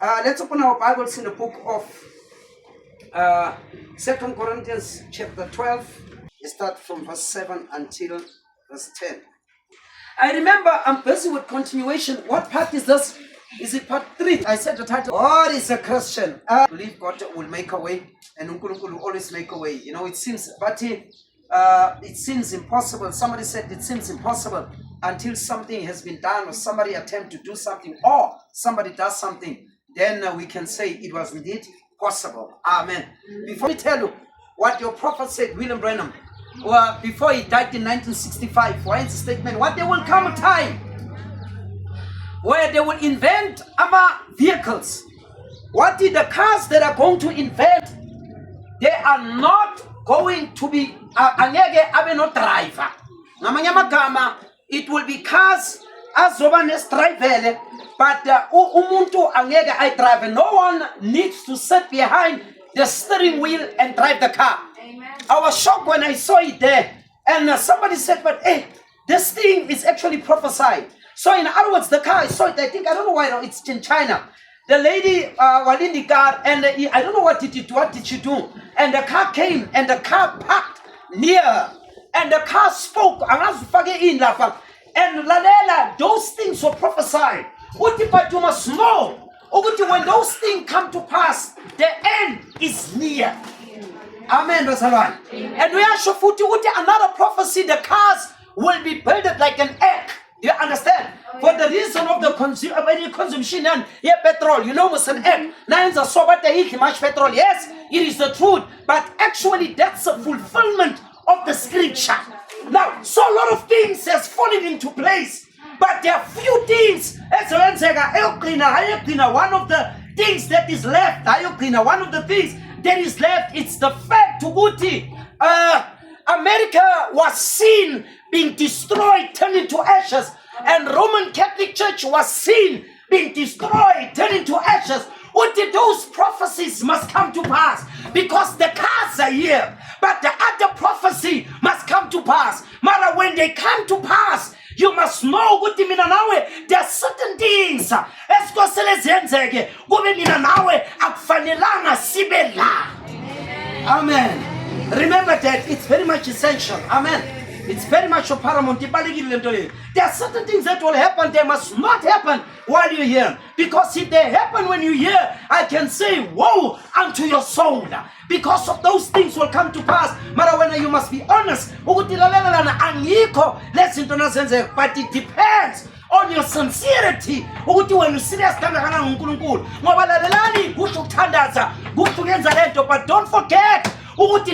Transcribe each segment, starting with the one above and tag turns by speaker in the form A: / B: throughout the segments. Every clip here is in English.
A: Let's open our Bibles in the book of 2 Corinthians chapter 12. We start from verse 7 until verse 10. I remember I'm busy with continuation. What part is this? Is it part 3? I said the title, what is a Christian? I believe God will make a way, and Unkulunkulu will always make a way. You know, it seems impossible. Somebody said it seems impossible until something has been done, or somebody attempt to do something, or somebody does something. Then we can say it was indeed possible. Amen. Before we tell you what your prophet said, William Branham, before he died in 1965, for his statement, what there will come a time where they will invent vehicles. What is the cars that are going to invent? They are not going to be angeke abe no driver. Ngamanye amagama, it will be cars azoba nesdrivele, but umuntu angeke ay drive. No one needs to sit behind the steering wheel and drive the car. Amen. I was shocked when I saw it there, and somebody said, but hey, this thing is actually prophesied. So in other words, the car, I saw it, I don't know why, it's in China. The lady was in the car, and I don't know what did she do? And the car came, and the car parked near her, and the car spoke, and lalela, those things were prophesied. But you must know, when those things come to pass, the end is near. Amen. And we are sure another prophecy, the cars will be built like an egg. You understand? For the reason of the consumption and petrol, you know what's an egg. Much petrol. Yes, it is the truth. But actually, that's a fulfillment of the scripture. Now, so a lot of things has fallen into place. But there are few things. One of the things that is left, one of the things that is left, it's the fact to America was seen being destroyed, turned into ashes, and Roman Catholic Church was seen being destroyed, turned into ashes. Those prophecies must come to pass, because the cars are here, but the other prophecy must come to pass. Mara, when they come to pass, you must know there are certain things Amen. Remember that it's very much essential. Amen. It's very much a paramount. There are certain things that will happen. They must not happen while you're here. Because if they happen when you're here, I can say, woe unto your soul. Because of those things will come to pass. Marawena, you must be honest. But it depends on your sincerity. When you serious, but don't forget,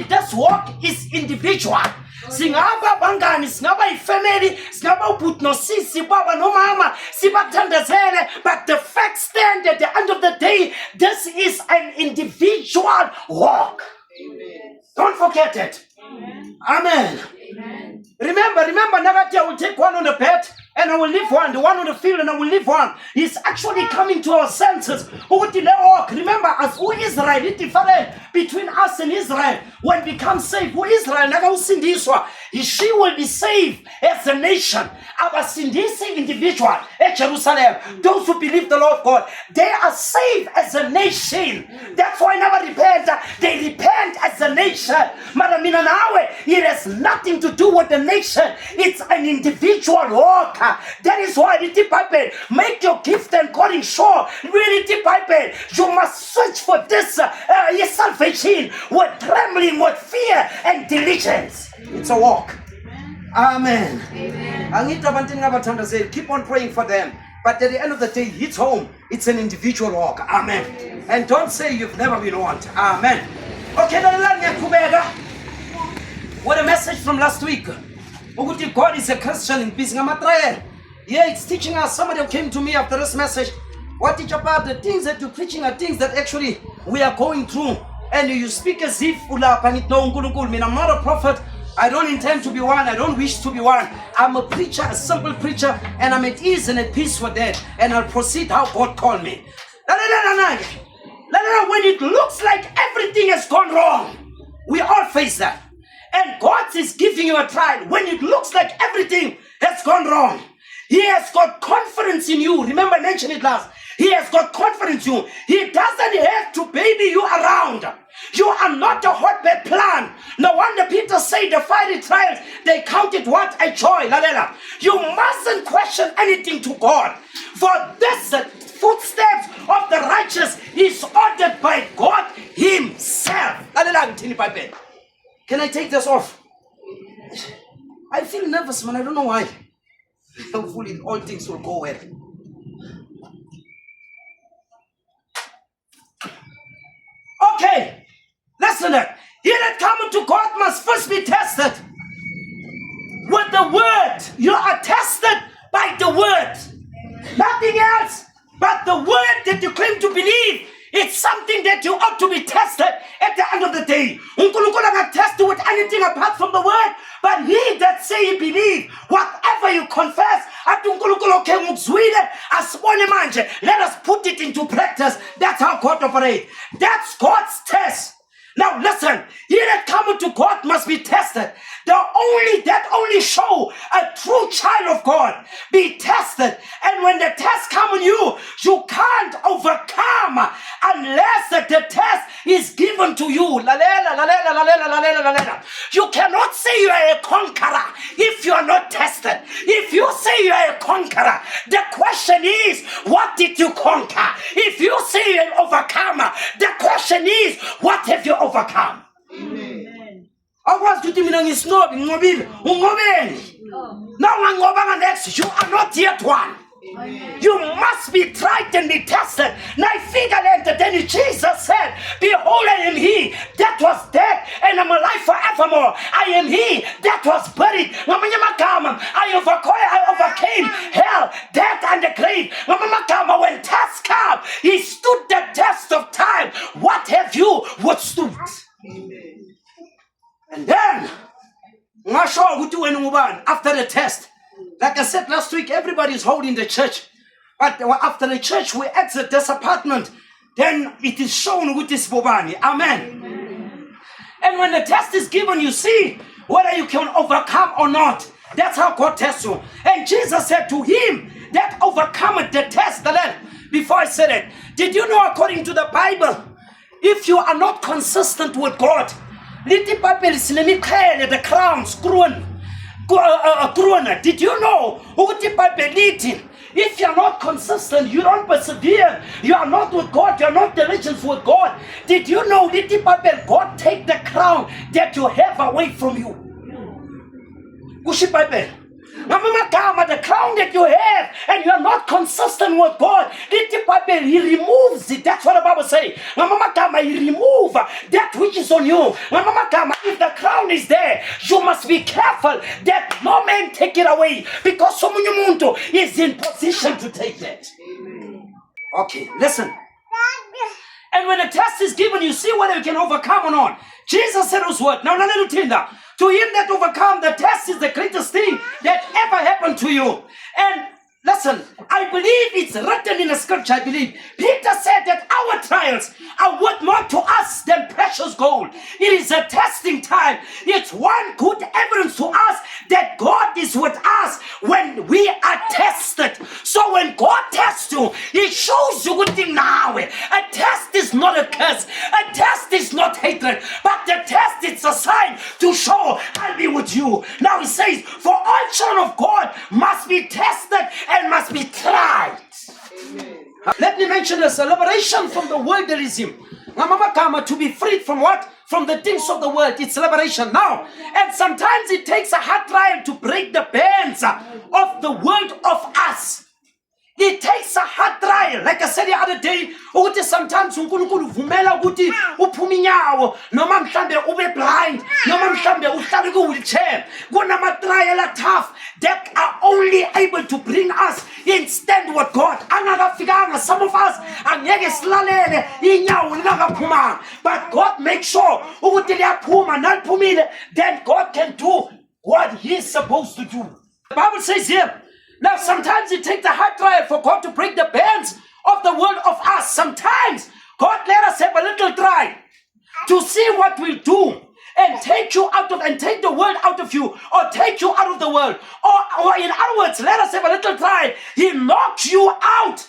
A: this walk is individual. Singaba bangani, singaba family, singaba putno sisi baba no mama, sibatandazele. But the fact stand at the end of the day, this is an individual walk. Amen. Don't forget it. Amen. Amen. Amen. Remember, Nagatia will take one on the bed, and I will leave one, the one on the field, and I will leave one. He's actually coming to our senses. Remember, as who Israel, it's different between us and Israel. When we become saved, who Israel, she will be saved as a nation. This individual at Jerusalem, those who believe the Lord God, they are saved as a nation. That's why never repent. They repent as a nation. It has nothing to do with the nation. It's an individual walk. That is why make your gift and calling sure. Really, you must search for this your salvation with trembling, with fear and diligence. It's a walk. Amen. Amen. Keep on praying for them. But at the end of the day, it's home. It's an individual walk. Amen. And don't say you've never been warned. Amen. Okay, what a message from last week. God is a Christian in peace. Yeah, it's teaching us. Somebody came to me after this message. What teach about the things that you're preaching are things that actually we are going through. And you speak as if I'm not a prophet. I don't intend to be one. I don't wish to be one. I'm a preacher, a simple preacher, and I'm at ease and at peace for that. And I'll proceed how God called me. When it looks like everything has gone wrong, we all face that. And God is giving you a trial. When it looks like everything has gone wrong, He has got confidence in you. Remember, I mentioned it last.
B: He has got confidence in you. He doesn't have to baby you around. You are not a hotbed plant. No wonder Peter said the fiery trials, they counted what? A joy. Lalela. You mustn't question anything to God. For this footsteps of the righteous is ordered by God himself. Lalela. Can I take this off? I feel nervous, man. I don't know why. Hopefully all things will go well. Okay, listen that. He that cometh to God must first be tested with the word. You are tested by the word. Nothing else but the word that you claim to believe. It's something that you ought to be tested at the end of the day. Unkulunkulu not test you with anything apart from the word, but he that say he believe, whatever you confess, let us put it into practice. That's how God operates. That's God's test. Now listen, he that cometh to God must be tested. That only show a true child of God be tested. And when the test come on you, you can't overcome unless the test is given to you. You cannot say you are a conqueror if you are not tested. If you say you are a conqueror, the question is, what did you conquer? If you say you are an overcomer, the question is, what have you overcome? Amen. Akwazi ukuthi mina ngisinobi nginqobile ungqobeni. Now next, you are not yet one. You must be tried and be tested. Now then Jesus said, behold, I am he that was dead and I'm alive forevermore. I am he that was buried. I overcame hell, death, and the grave. When tests come, he stood the test of time. What have you withstood? And then, after the test, like I said last week, everybody is holding the church. But after the church, we exit this apartment. Then it is shown with this bobani. Amen. And when the test is given, you see whether you can overcome or not. That's how God tests you. And Jesus said to him that overcometh the test. Before I said it, did you know according to the Bible, if you are not consistent with God, the crowns, did you know? If you're not consistent, you don't persevere, you are not with God, you're not diligent with God. Did you know God take the crown that you have away from you? The crown that you have and you are not consistent with God, he removes it. That's what the Bible says. He removes that which is on you. If the crown is there, you must be careful that no man take it away, because someone is in position to take it. Okay, listen. And when a test is given, you see whether you can overcome or not. Jesus said his word. Now, little Tinda. To him that overcome, the test is the greatest thing that ever happened to you. And listen, I believe it's written in the scripture, I believe. Peter said that our trials are worth more to us than precious gold. It is a testing time. It's one good evidence to us that God is with us when we are tested. So when God tests you, He shows you good thing now. A test is not a curse. A test is not hatred. But the test is a sign to show I'll be with you. Now He says, for all children of God must be tested and must be tried. Amen. Let me mention a liberation from the worldism. To be freed from what? From the things of the world. It's liberation now. And sometimes it takes a hard trial to break the bands of the world of us. It takes a hard trial. Like I said the other day, sometimes uNkulunkulu uvumela ukuthi uphume inyawo noma mhlambe ube blind noma mhlambe uhlale ku wheelchair. Kunama trial tough that are only able to bring us in stand with God. Angakafikanga some of us angeke silalele inyawo lingakaphumanga. But God makes sure ukuthi liyaphuma naliphumile, then God can do what He's supposed to do. The Bible says here, now, sometimes it takes a hard trial for God to break the bands of the world of us. Sometimes God let us have a little trial to see what we'll do and take you out of, and take the world out of you, or take you out of the world. Or in other words, let us have a little trial. He knocks you out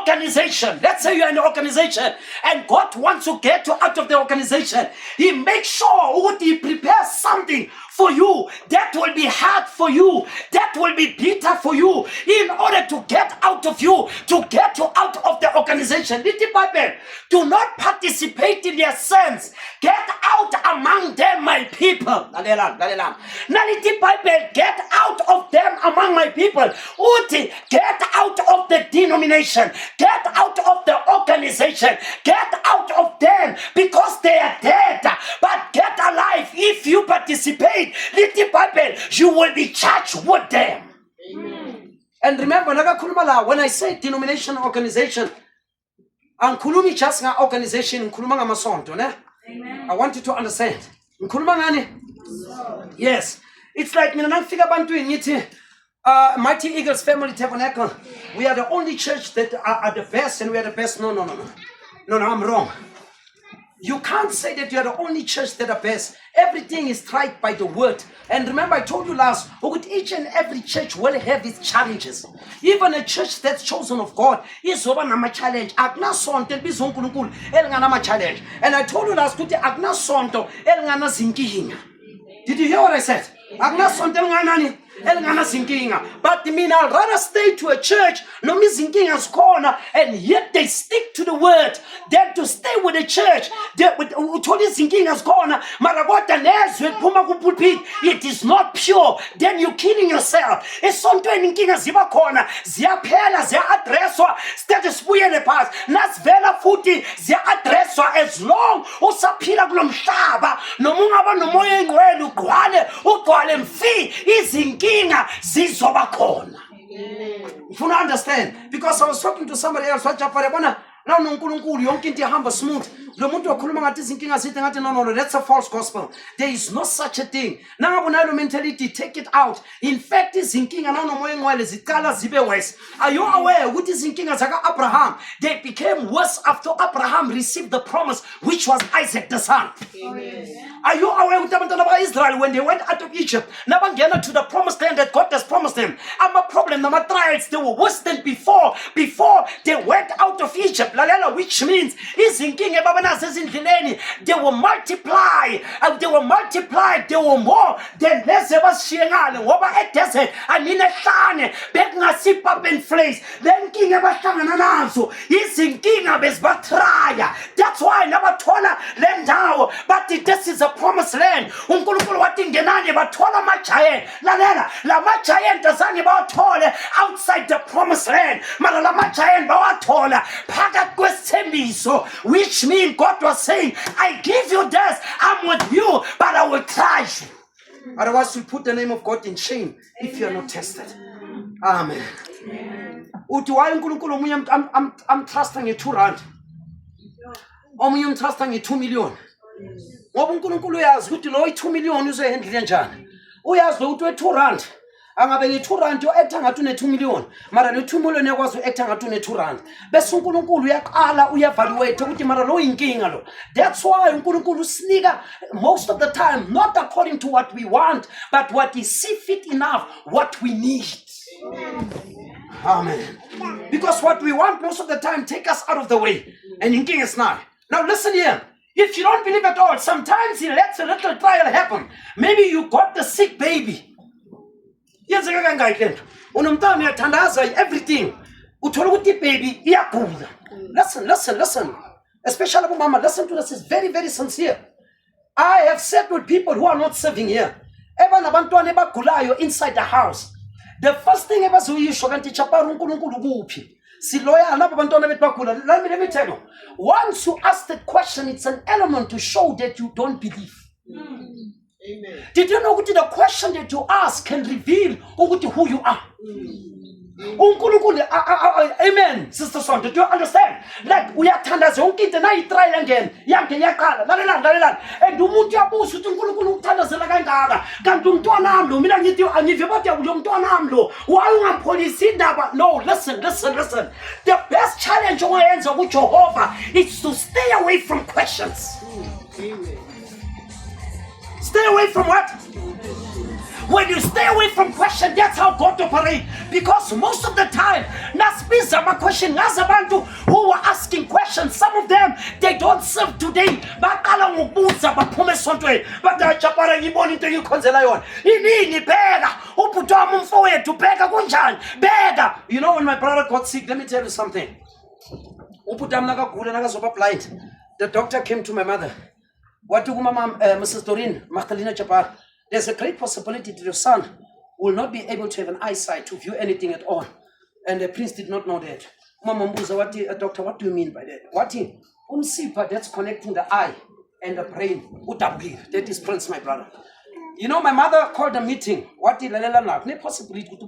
B: organization. Let's say you're in an organization and God wants to get you out of the organization. He makes sure He prepares something for you that will be hard for you, that will be bitter for you, in order to get out of you, to get you out of the organization. Little Bible, do not participate in their sins. Get out among them, my people. Now, little Bible, get out of them among my people. Uti, get out of the denomination, get out of the organization, get out of them because they are dead. But get alive. If you participate, little Bible, you will be charged with them.
A: Amen. And remember, when I say denomination organization, angikhulumi just nga organization, ngikhuluma ngamasonto, ne? Amen. I want you to understand. Ngikhuluma ngani? Yes. It's like mina nangifika ebantwini ngithi Mighty Eagles Family Tabernacle, we are the only church that are the best and we are the best. No, I'm wrong. You can't say that you are the only church that are best. Everything is tried by the word. And remember, I told you last, each and every church will have its challenges. Even a church that's chosen of God is over a challenge. Challenge. And I told you last, did you hear what I said? But I'd rather stay to a church corner and yet they stick to the word than to stay with the church. It is not pure. Then you're killing yourself. It's something status nasvela futhi ziya-addresswa as long usaphila kulo mhlaba noma ungaba nomoya engcwele ugcwale mfi izinkinga zizoba khona. If you understand, because I was talking to somebody else, now uNkulunkulu yonke into ihamba smooth. Lo muntu wakhuluma ngathi izinkinga zithi ngathi no, that's a false gospel. There is no such a thing. Nangabona lo mentality, take it out. In fact, izinkinga nomoya engcwele ziqala zibe worse. Are you aware ukuthi izinkinga zaka Abraham, they became worse after Abraham received the promise, which was Isaac the son? Amen. Are you aware ukuthi abantwana baka-Israel, when they went out of Egypt, nabangena to the promised land that God has promised them, problem, trials, they were worse than before they went out of Egypt. Which means they will multiply, they were multiplied, they were more than less of us over a desert. I mean a shane, begnasip up in place, then king of a shananazo, he's in king of his batraya. That's why I never told her land now, but this is a promised land. Outside the promised land, which means God was saying, I give you this, I'm with you, but I will try you. Otherwise, you put the name of God in shame if you are not tested. Amen. I'm trusting you 2 rand. I'm trusting you 2 million. Ngoba uNkulunkulu uyazi ukuthi lo 2 million uzohandle njani. Uyazi ukuthi 2 rand. Angabe nge2 rand yo-acta ngathi une2 million, mara le2 million yakwazi u-acta ngathi une2 rand. Bese uNkulunkulu uyaqala uyevaluate ukuthi mara lo inkinga lo. That's why uNkulunkulu usinika most of the time not according to what we want, but what is see fit enough, what we need. Amen. Because what we want most of the time take us out of the way. And inkinga is not. Now listen here. If you don't believe at all, sometimes He lets a little trial happen. Maybe you got the sick baby. Everything. Baby, listen. Especially mama, listen to this. It's very, very sincere. I have sat with people who are not serving here. Inside the house. The first thing ever so you shoganti chaparu uNkulunkulu kuphi. Siloya nabo bantwana bethu bagula. Let me tell you. Once you ask the question, it's an element to show that you don't believe. Amen. Did you know the question that you ask can reveal who you are? Amen, Sister Son. Did you understand? Like we are tandaz yonke into na itrial again. Yonke yaqala. Lalela. And umuntu yabuza ukuthi uNkulunkulu ukuthandazela kangaka. Kanti umntwana wami lo mina ngithi angive bathi lo mntwana wami lo. Why ungapholisi indaba? No, listen. The best challenge ongayenza kuJehova is to stay away from questions. Amen. Stay away from what?
B: When you stay away from question, that's how God operates. Because most of the time, nasibiza ama-question ngazabantu who were asking questions. Some of them, they don't serve today. Baqala ngokubuza baphume esontweni. Bathi ajabara ngibona into engikhonzela yona. Inini bheka. Ubhuti wami umfowethu bheka kunjani? Bheka. You know, when my brother got sick, let me tell you something. Ubhuti wami nakagula nakazoba blind. The doctor came to my mother. What do Mama, Mrs. Doreen, Magdalena Jabbar? There's a great possibility that your son will not be able to have an eyesight to view anything at all. And the prince did not know that. Mama Mbuza, doctor, what do you mean by that? What umsipha that's connecting the eye and the brain. That is Prince, my brother. You know, my mother called a meeting. What no possibility to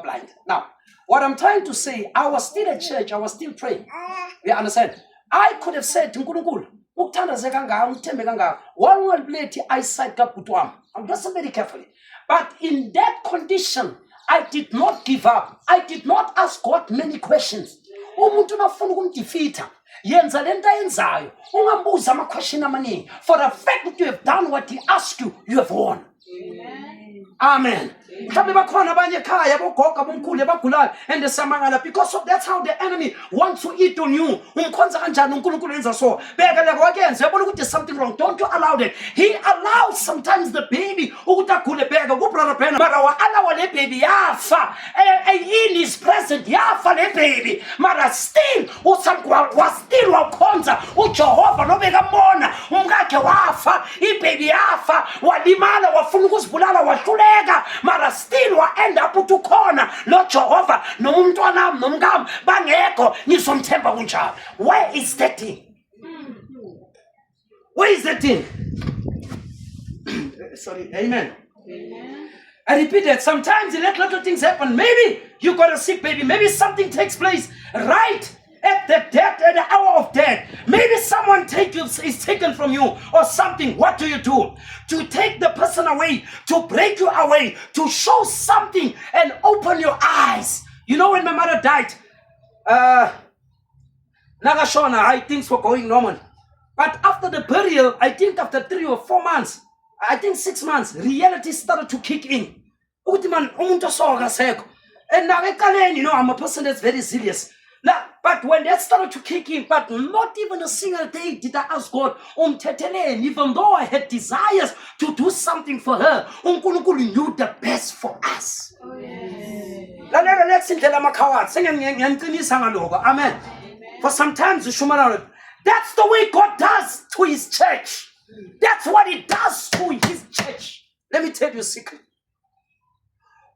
B: blind. Now, what I'm trying to say, I was still at church, I was still praying. You understand? I could have said to Nkulunkulu, eyesight. I'm just very carefully. But in that condition, I did not give up. I did not ask God many questions. Umuntu nafuna ukumdefeata. Yenza lento ayenzayo. Ungambuza ama-question amaningi. For the fact that you have done what he asked you, you have won. Amen. Mhlawumbe bakhona abanye ekhaya bogogo bomkhulu ebagulayo and esamangala because of that's how the enemy wants to eat on you. Umkhonza kanjani uNkulunkulu enza so. Beka leko wakenza uyabona ukuthi there's something wrong. Don't you allow that. He allows sometimes the baby ukuthi agule beka ku brother Ben. Mara wa allow le baby yafa. In his present yafa le baby. Mara still usamkwa was still wakhonza uJehova nobeka mbona umkakhe wafa ibaby yafa walimala wafuna ukuzibulala wahluleka mara still wa end up ukhona lo Jehova nomntwana nomngam bangekho ngizomthemba kunjalo. Where is that thing? Where is that thing? Sorry, amen. I repeat that sometimes you let little things happen. Maybe you got a sick baby, maybe something takes place right at the death, at the hour of death. Maybe someone is taken from you or something. What do? To take the person away, to break you away, to show something and open your eyes. You know, when my mother died, Nagashona, things were going normal. But after the burial, I think after 3 or 4 months, I think 6 months, reality started to kick in. And now, you know, I'm a person that's very serious. Now, but when that started to kick in, but not even a single day did I ask God, even though I had desires to do something for her, uNkulunkulu knew the best for us. Amen. For sometimes, that's the way God does to his church. That's what he does to his church. Let me tell you a secret.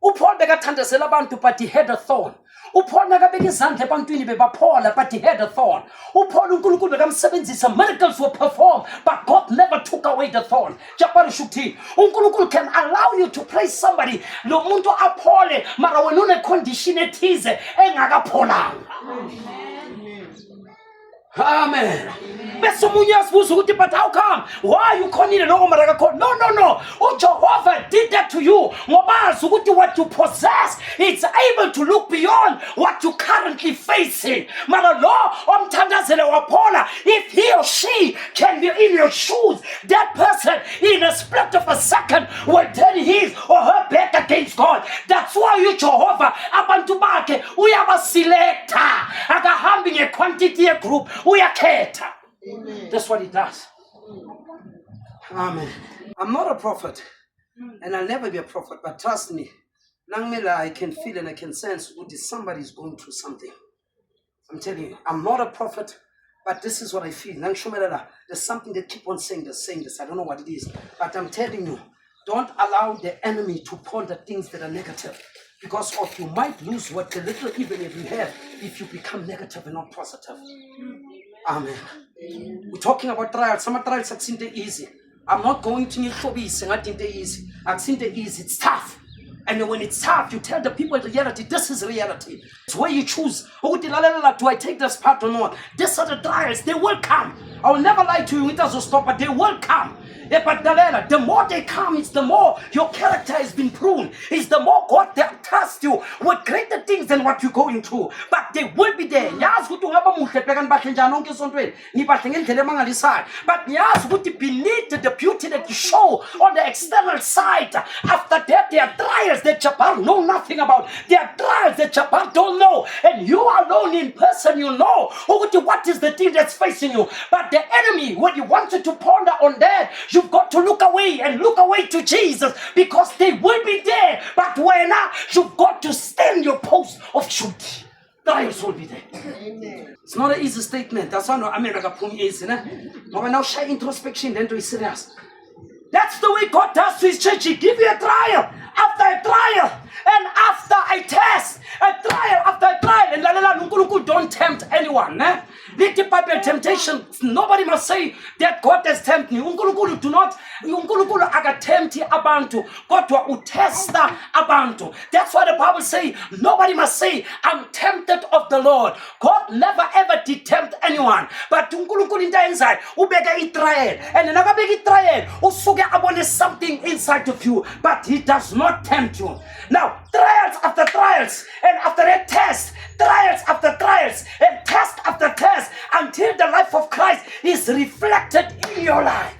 B: UPaul bekathandazela abantu, but he had a thorn. UPaul nakabeka izandla ebantwini bebaphola, but he had a thorn. UPaul uNkulunkulu bekamsebenzisa, miracles were performed, but God never took away the thorn. Jabari shukuthi, uNkulunkulu can allow you to pray somebody, lo muntu aphole, mara wena une-condition ethize engakapholanga. Amen. But how come? Why are you calling it? No. Oh, Jehovah did that to you. What you possess, it's able to look beyond what you're currently facing. If he or she can be in your shoes, that person in a split of a second will turn his or her back against God. That's why you, Jehovah, abantu bakhe uyabaselecta akahambi ngequantity group uyakhetha. That's what he does. Amen. I'm not a prophet, and I'll never be a prophet, but trust me, Nangmela, I can feel and I can sense that somebody is going through something. I'm telling you, I'm not a prophet, but this is what I feel. There's something that keep on saying this. I don't know what it is, but I'm telling you, don't allow the enemy to point at things that are negative, because of you might lose what the little even if you have if you become negative and not positive. Amen. We're talking about trials. Some trials are easy. I'm not going to need to be saying I think they're easy. I've seen the easy. It's tough. And when it's tough, you tell the people the reality. This is reality. It's where you choose. Do I take this part or not? These are the trials. They will come. I will never lie to you. It doesn't stop, but they will come. But the more they come, it's the more your character has been pruned. It's the more God they trust you with greater things than what you're going through. But they will be there. But beneath the beauty that you show on the external side, after that there are trials that Jabbar know nothing about. There are trials that Jabbar don't know. And you alone in person, you know what is the thing that's facing you. But the enemy, when you want you to ponder on that, you've got to look away and look away to Jesus, because they will be there. But when you've got to stand your post of truth, trials will be there. Amen. It's not an easy statement. That's why I'm not easy. But now share introspection, then to is serious. That's the way God does to his church. He gives you a trial after a trial, and after a test, a trial after a trial. And don't tempt anyone. Little Bible temptation. Nobody must say that God has tempted me. Do not. Tempt abantu. God will test abantu. That's why the Bible says nobody must say I'm tempted of the Lord. God never ever did tempt anyone. But inside, ubega trial, and another big trial. Usuge abone something inside of you, but He does not tempt you. Now, trials after trials, and after a test, trials after trials, and test after test, until the life of Christ is reflected in your life.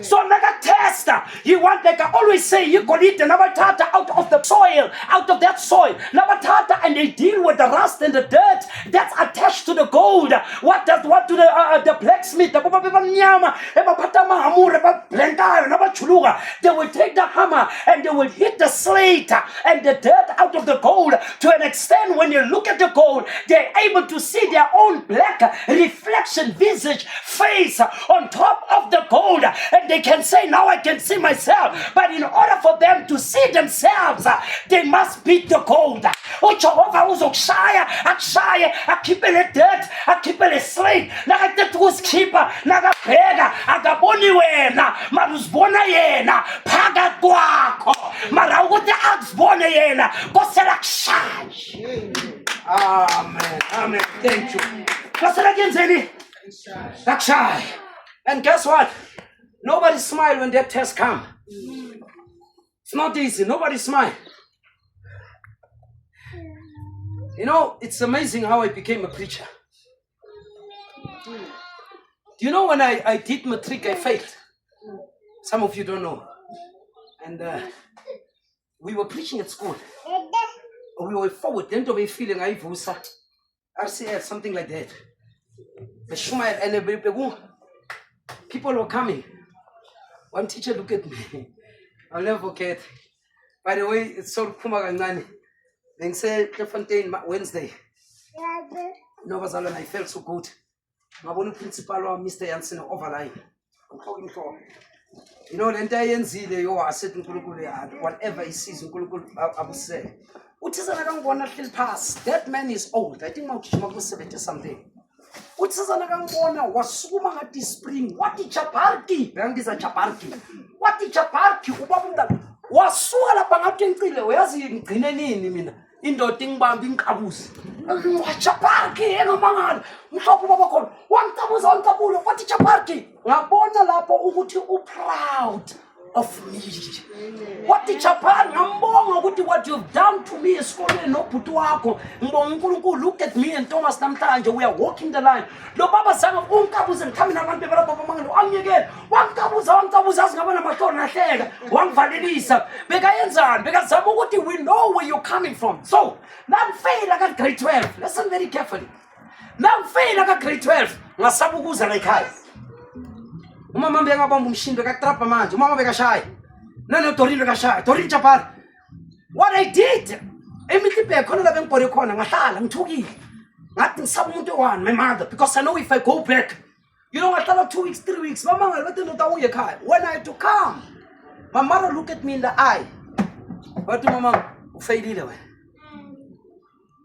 B: So like a tester, you want, like I always say, you could eat the nabatata out of the soil, out of that soil. Nabatata, and they deal with the rust and the dirt that's attached to the gold. What do the blacksmith, they will take the hammer and they will hit the slate and the dirt out of the gold to an extent when you look at the gold, they're able to see their own black reflection, visage, face on top of the gold. And they can say, now I can see myself. But in order for them to see themselves, they must beat the gold. Jehovah uzokushaya, akushaya, akhiphele dirt, akhiphele slate. Nakathi ukusikhipha, nakabheka, akaboni wena, mara uzibona yena phakathi kwakho. Mara ukuthi akuzibone yena, kosela kushaye. Amen. Amen. Thank you. Kosela kenzeni? Akushaye. And guess what? Nobody smile when that test come. It's not easy. Nobody smile. You know, it's amazing how I became a preacher. Do you know when I did matric, I failed? Some of you don't know. And we were preaching at school. We were forward. Then to be feeling I RCF, something like that. The Shumai and the people were coming. One teacher looked at me. I'll never forget. By the way, it's so Kumagangani. They said Fontaine Wednesday. No, I felt so good. My one principal, Mr. Jansen, overline. I'm talking for. You know, the entire NZ, you are sitting whatever he sees, I will say. What is another one that will pass? That man is old. I think I'm 70 something. What is another one? Wasuma at this spring. What is Chaparki? Brandiza Chaparki. What is Chaparki? Wasua Pangatin, where's he in Grinani? Indoting Bambing Cabus. Chaparki, and a man. One tabus on tabu. What is Chaparki? Labona Lapo Ugutu proud of me. What the Japan, what you've done to me is calling no putuako. Look at me and Thomas Namtanja. We are walking the line. No Baba sang of Unkabus and coming around the Papa again. One Kabus on Kabus as Gavana Matona, one Validisa, Begayanzan, because Samuti, we know where you're coming from. So, now fail like a grade 12. Listen very carefully. Now fail like a grade 12. Nasabuguza like I. Mama benga bomb machine bega trap man. Mama bega shy. No, Torino bega shy. Torino Japan. What I did, immediately I couldn't have been for your corner. I'm talking. Nothing someone to one, my mother, because I know if I go back, you know, I thought 2 weeks, 3 weeks, Mama, I let know you car. When I had to come, my mother looked at me in the eye. What do Mama fail either way?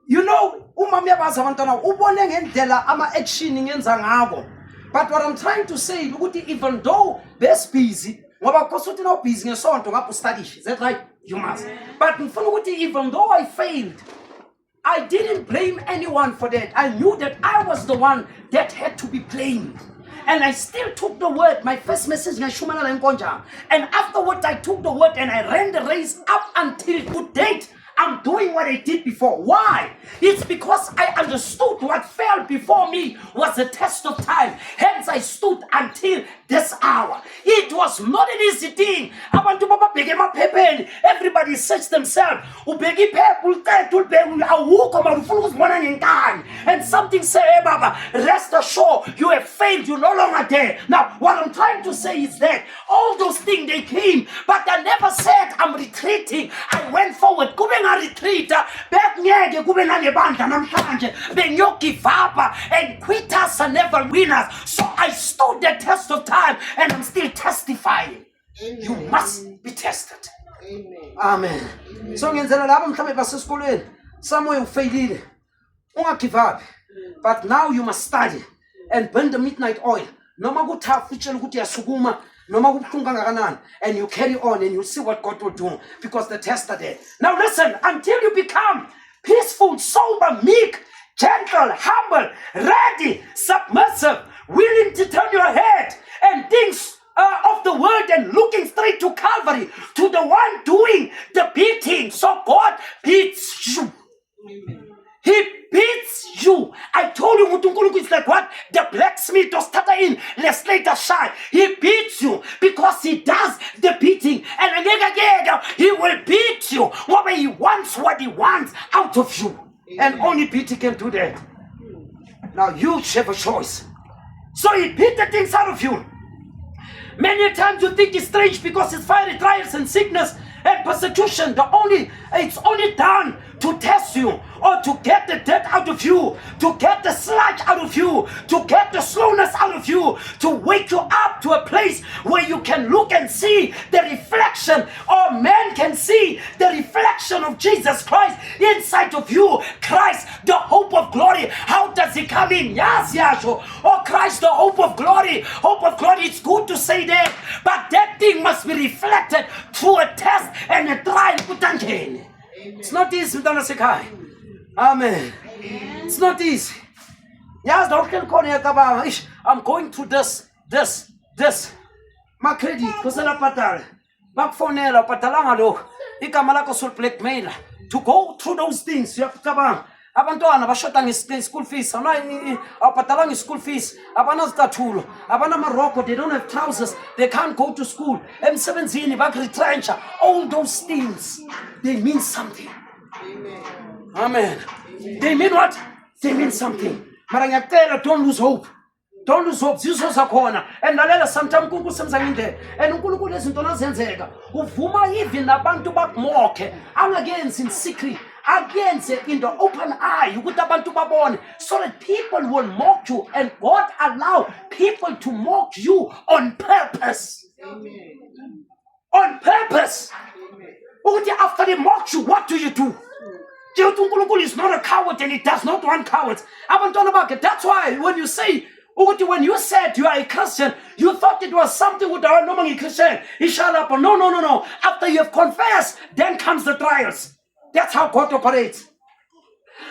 B: You know, Umamia Basavantana, Uboneng and Della, Ama Exhining in Zangago. But what I'm trying to say, even though they're busy, what about busy and so on to study? Is that right? You must. But even though I failed, I didn't blame anyone for that. I knew that I was the one that had to be blamed. And I still took the word. My first message, and afterwards I took the word and I ran the race up until to date. I'm doing what I did before. Why? It's because I understood what fell before me was a test of time. Hence I stood until this hour. It was not an easy thing. Abantu bababheke emaphepheni. Everybody search themselves. Ubheke iphepha uliqeda ulibheka awukho manje ufuna ukuzibona ngenkani. And something say, hey baba, rest assured you have failed. You're no longer there. Now what I'm trying to say is that all those things they came, but I never said I'm retreating. I went forward. Retreat back ngeke kube nalebandla namhlanje bengiyogive up, and quitters are never winners. So I stood the test of time and I'm still testifying. Amen. You must be tested. Amen. So ngenzela labo mhlawumbe basesikolweni somewhere ufailile ungagive up, but now you must study and burn the midnight oil. Noma kuthafu utshela ukuthi uyasukuma, noma kubuhlungu kangakanani, and you carry on and you see what God will do because the test are there. Now listen, until you become peaceful, sober, meek, gentle, humble, ready, submissive, willing to turn your head and things of the world and looking straight to Calvary, to the one doing the beating. So God beats you. He beats you. I told you, Mutunkuluku is like what? The blacksmith was started in, let's later shine. He beats you because he does the beating. And again, he will beat you. What he wants out of you. And only beating can do that. Now you have a choice. So he beat the things out of you. Many times you think it's strange because it's fiery trials and sickness and persecution. It's only done to test you, or to get the debt out of you, to get the sludge out of you, to get the slowness out of you, to wake you up to a place where you can look and see the reflection, or man can see the reflection of Jesus Christ inside of you. Christ, the hope of glory. How does he come in? Yes, Yahshua. Oh, Christ, the hope of glory. Hope of glory. It's good to say that, but that thing must be reflected through a test and a trial. It's not easy, Amen. It's not easy. Yes, I'm going through this. My credit, kusela patala. Bakfonela patalanga lo. Igama lakho sul blackmailer. To go through those things, you have to come. Abantwana bashota nge-school fees, awaphatalanga school fees, abanazicathulo, abanama-roko, they don't have trousers, they can't go to school, emsebenzini bakuretrencha. All those things, they mean something. Amen. They mean what? They mean something. Mara ngiyacela, don't lose hope. Don't lose hope. Zizozakhona. And lalela sometimes uNkulunkulu usenza ngendlela. And uNkulunkulu izinto nazenzeka. Uvuma even nabantu bakumokhe, angakenzi in secret. Against it in the open eye, so that people will mock you, and God allow people to mock you on purpose. Amen. On purpose. Amen. After they mock you, what do? God is not a coward, and he does not want cowards. That's why when you said you are a Christian, you thought it was something with our normal Christian. No. After you have confessed, then comes the trials. That's how God operates.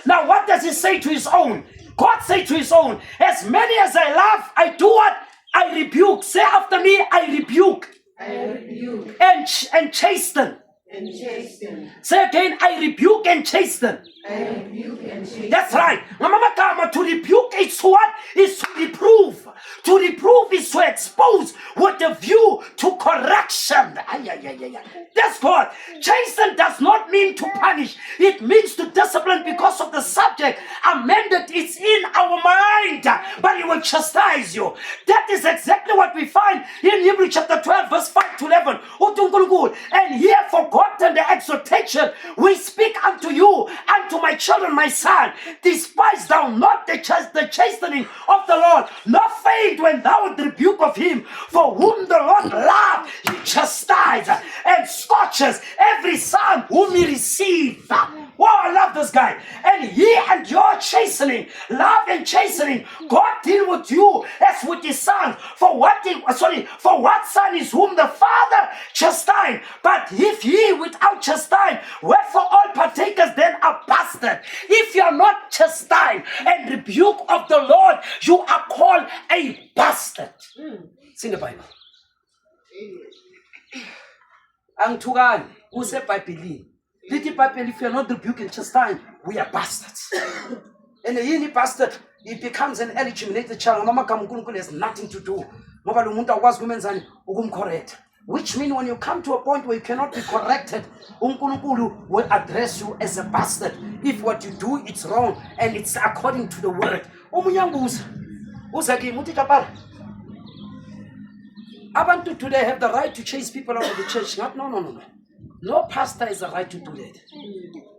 B: Now, what does he say to his own? God said to his own, as many as I love, I do what? I rebuke. Say after me, I rebuke. And chasten. Say again, I rebuke and chasten. That's right. To rebuke is what? Is to reprove. To reprove is to expose with a view to correction. That's God. Chasten does not mean to punish. It means to discipline because of the subject. Amended, it's in our mind, but it will chastise you. That is exactly what we find in Hebrews chapter 12, verse 5 to 11. And here forgotten the exhortation we speak unto you, unto my children, my son, despise thou not the chastening of the Lord, nor faint when thou art rebuke of him, for whom the Lord loved, he chastises and scorches every son whom he received. Wow, I love this guy. And he and your chastening, love and chastening, God deal with you as with his son. For what son is whom the Father chastised? But if ye without chastise, wherefore all partakers then are bastard. If you are not chastised and rebuke of the Lord, you are called a bastard. It's in the Bible. Angthukani usebhayibhelini lithi iBhayibheli, if you are not rebuked and chastised, we are bastards. And yini bastard, it becomes an eliminated child. Noma kama uNkulunkulu has nothing to do ngoba lo muntu akwazi kumenzani ukumcorrect, which means when you come to a point where you cannot be corrected, uNkulunkulu will address you as a bastard if what you do it's wrong and it's according to the word. Umunyanguza uza kimi uthi kapala abantu today have the right to chase people out of the church. No. No pastor has the right to do that.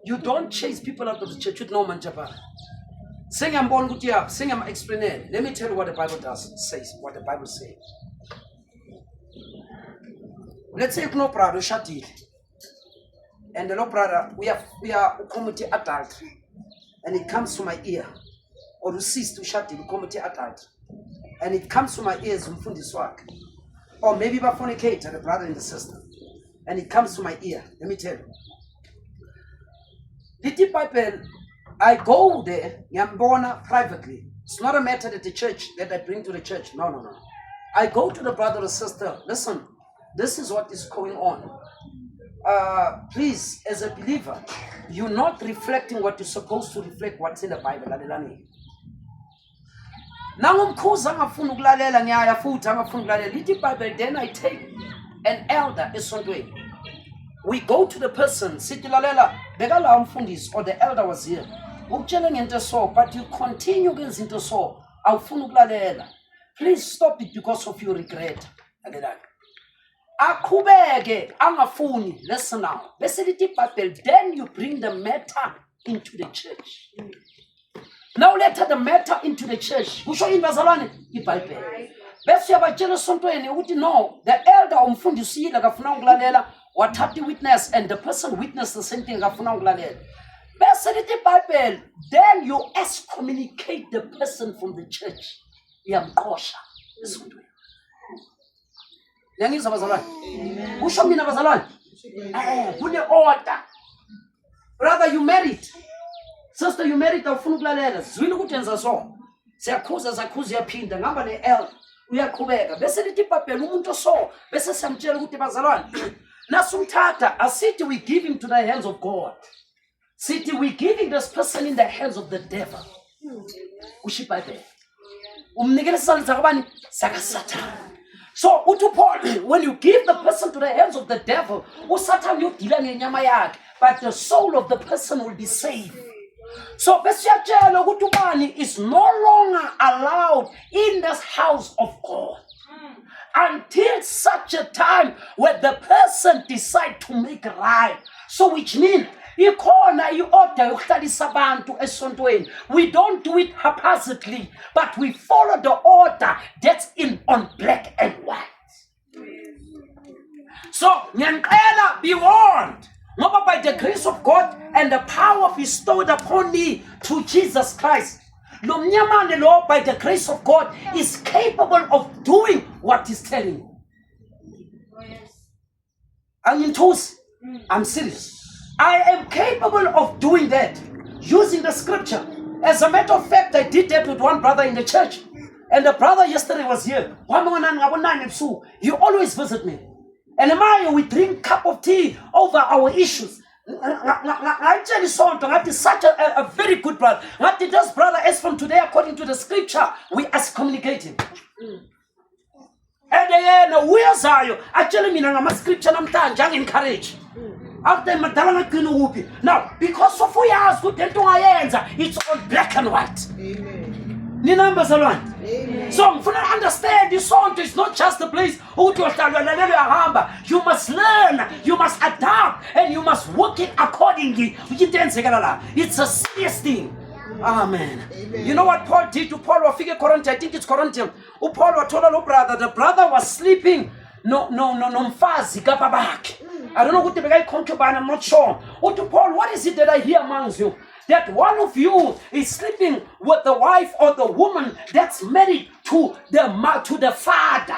B: You don't chase people out of the church with no manjapara. Sing I'm born good up, sing I'm explaining. Let me tell you what the Bible says, what the Bible says. Let's say no brother shut it. And the Lord brother, we are committee adultery. And it comes to my ear. Or to cease to shut it, committee adultery. And it comes to my ears from this work. Or maybe by fornicator, the brother and the sister. And it comes to my ear. Let me tell you. Little Bible, I go there, Yambona, privately. It's not a matter that the church, that I bring to the church. No. I go to the brother or sister. Listen, this is what is going on. Please, as a believer, you're not reflecting what you're supposed to reflect, what's in the Bible. Nangumkhuza angafuna ukulalela ngiyaya futhi angafuna ukulalela lithi iBhayibheli, then I take an elder esontweni. We go to the person, sithi lalela bekala umfundisi or the elder was here. Ukutshela ngento so, but you continue ukwenza into so, awufuna ukulalela. Please stop it because of your regret. Lalela. Akhubeke angafuni, listen now. Bese lithi iBhayibheli, then you bring the matter into the church. Now let the matter into the church. Usho invazalwane iBhayibheli. Bese yabatshela esontweni ukuthi no, the elder umfundisi akafuna ukulalela, wathatha witness and the person witnessed the same thing akafuna ukulalela. Bese lithi iBhayibheli, then you excommunicate the person from the church. Iyamqosha esontweni. Yangizwa bazalwane? Usho mina bazalwane? Kune order. Brother, you married. Sister, you married, awufuna ukulalela. Zwile ukuthi yenza so. Siyakhuza yaphinda ngamba ne-L uyakhubeka. Bese lithi iBhayibheli umuntu so, bese siyamtshela ukuthi bazalwane, nasumthatha, asithi we give him to the hands of God. Sithi we giving this person in the hands of the devil. Usho iBhayibheli. Umnikela isandla sakabani? SakaSathane. So uthi Paul, when you give the person to the hands of the devil, uSathane uyodila ngenyama yakhe, but the soul of the person will be saved. So besiyatshela ukuthi ubani is no longer allowed in this house of God until such a time where the person decide to make right. So which means ikhona i-order yokuhlalisa abantu esontweni. We don't do it haphazardly, but we follow the order that's on black and white. So ngiyanicela, be warned. Not by the grace of God and the power bestowed upon me to Jesus Christ. Lo mnyamane lo, by the grace of God, is capable of doing what he's telling you. I'm serious. I am capable of doing that using the scripture. As a matter of fact, I did that with one brother in the church. And the brother yesterday was here. He always visit me. And we drink cup of tea over our issues. I tell you something, such a very good brother. What did this brother, as from today, according to the scripture, we excommunicate him. And then, where's are you? Actually, I'm a scripture, I'm encourage. After now, because of who you ask, it's on black and white. Amen. So, understand this song is not just a place. You must learn, you must adapt, and you must work it accordingly. It's a serious thing. Amen. Amen. You know what Paul did to Paul? I think it's Corinthians. Paul told the brother was sleeping. No, mfazi kababaki. I don't know what the concubine, I'm not sure. Or to Paul, what is it that I hear amongst you? That one of you is sleeping with the wife or the woman that's married to the father.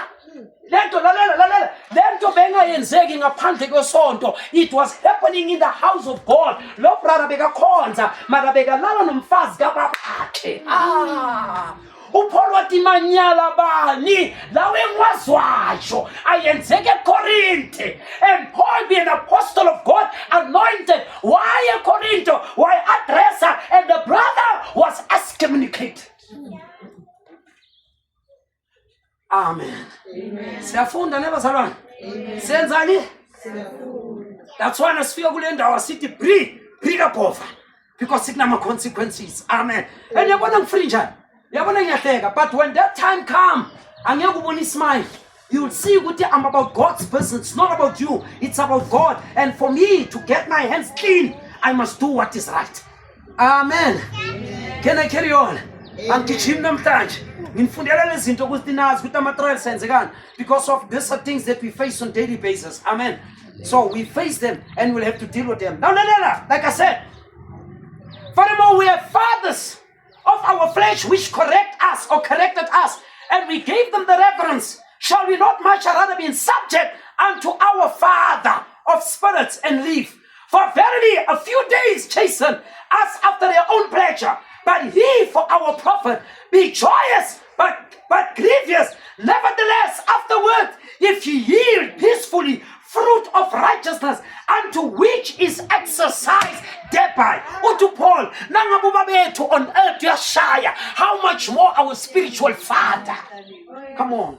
B: It was happening in the house of God. Lo brother bekakhonza mara bekalala nomfazi kababakhe. uPaul wathi manyala bani lawe ngwazwayo ayenzeke eKorinte, and Paul being an apostle of God, anointed. Why eKorinte? Why address her? And the brother was excommunicated. Amen. Siyafunda nebazalwane. Senzani? That's why nasifika kule ndawo sithi brigapova, because sikunama consequences. Amen. And yabona ngifree njani? Yabona ngiyahleka, but when that time come, angeke ubone ismile. You'll see ukuthi I'm about God's business. It's not about you. It's about God. And for me to get my hands clean, I must do what is right. Amen. Can I carry on? Angigijimi namhlanje. Ngifundela lezi zinto ukuthi nazi ukuthi ama-trials enzekani because of these are things that we face on daily basis. Amen. So we face them and we'll have to deal with them. Now, like I said, furthermore, we have fathers of our flesh which corrected us, and we gave them the reverence. Shall we not much rather be in subject unto our Father of spirits and live? For verily a few days chasten us after their own pleasure, but he for our profit be joyous but grievous. Nevertheless, afterward, if ye yield peacefully fruit of righteousness, unto which is exercised thereby. Unto Paul, nangabuba bethu on earth yashaya, how much more our spiritual father? Come on.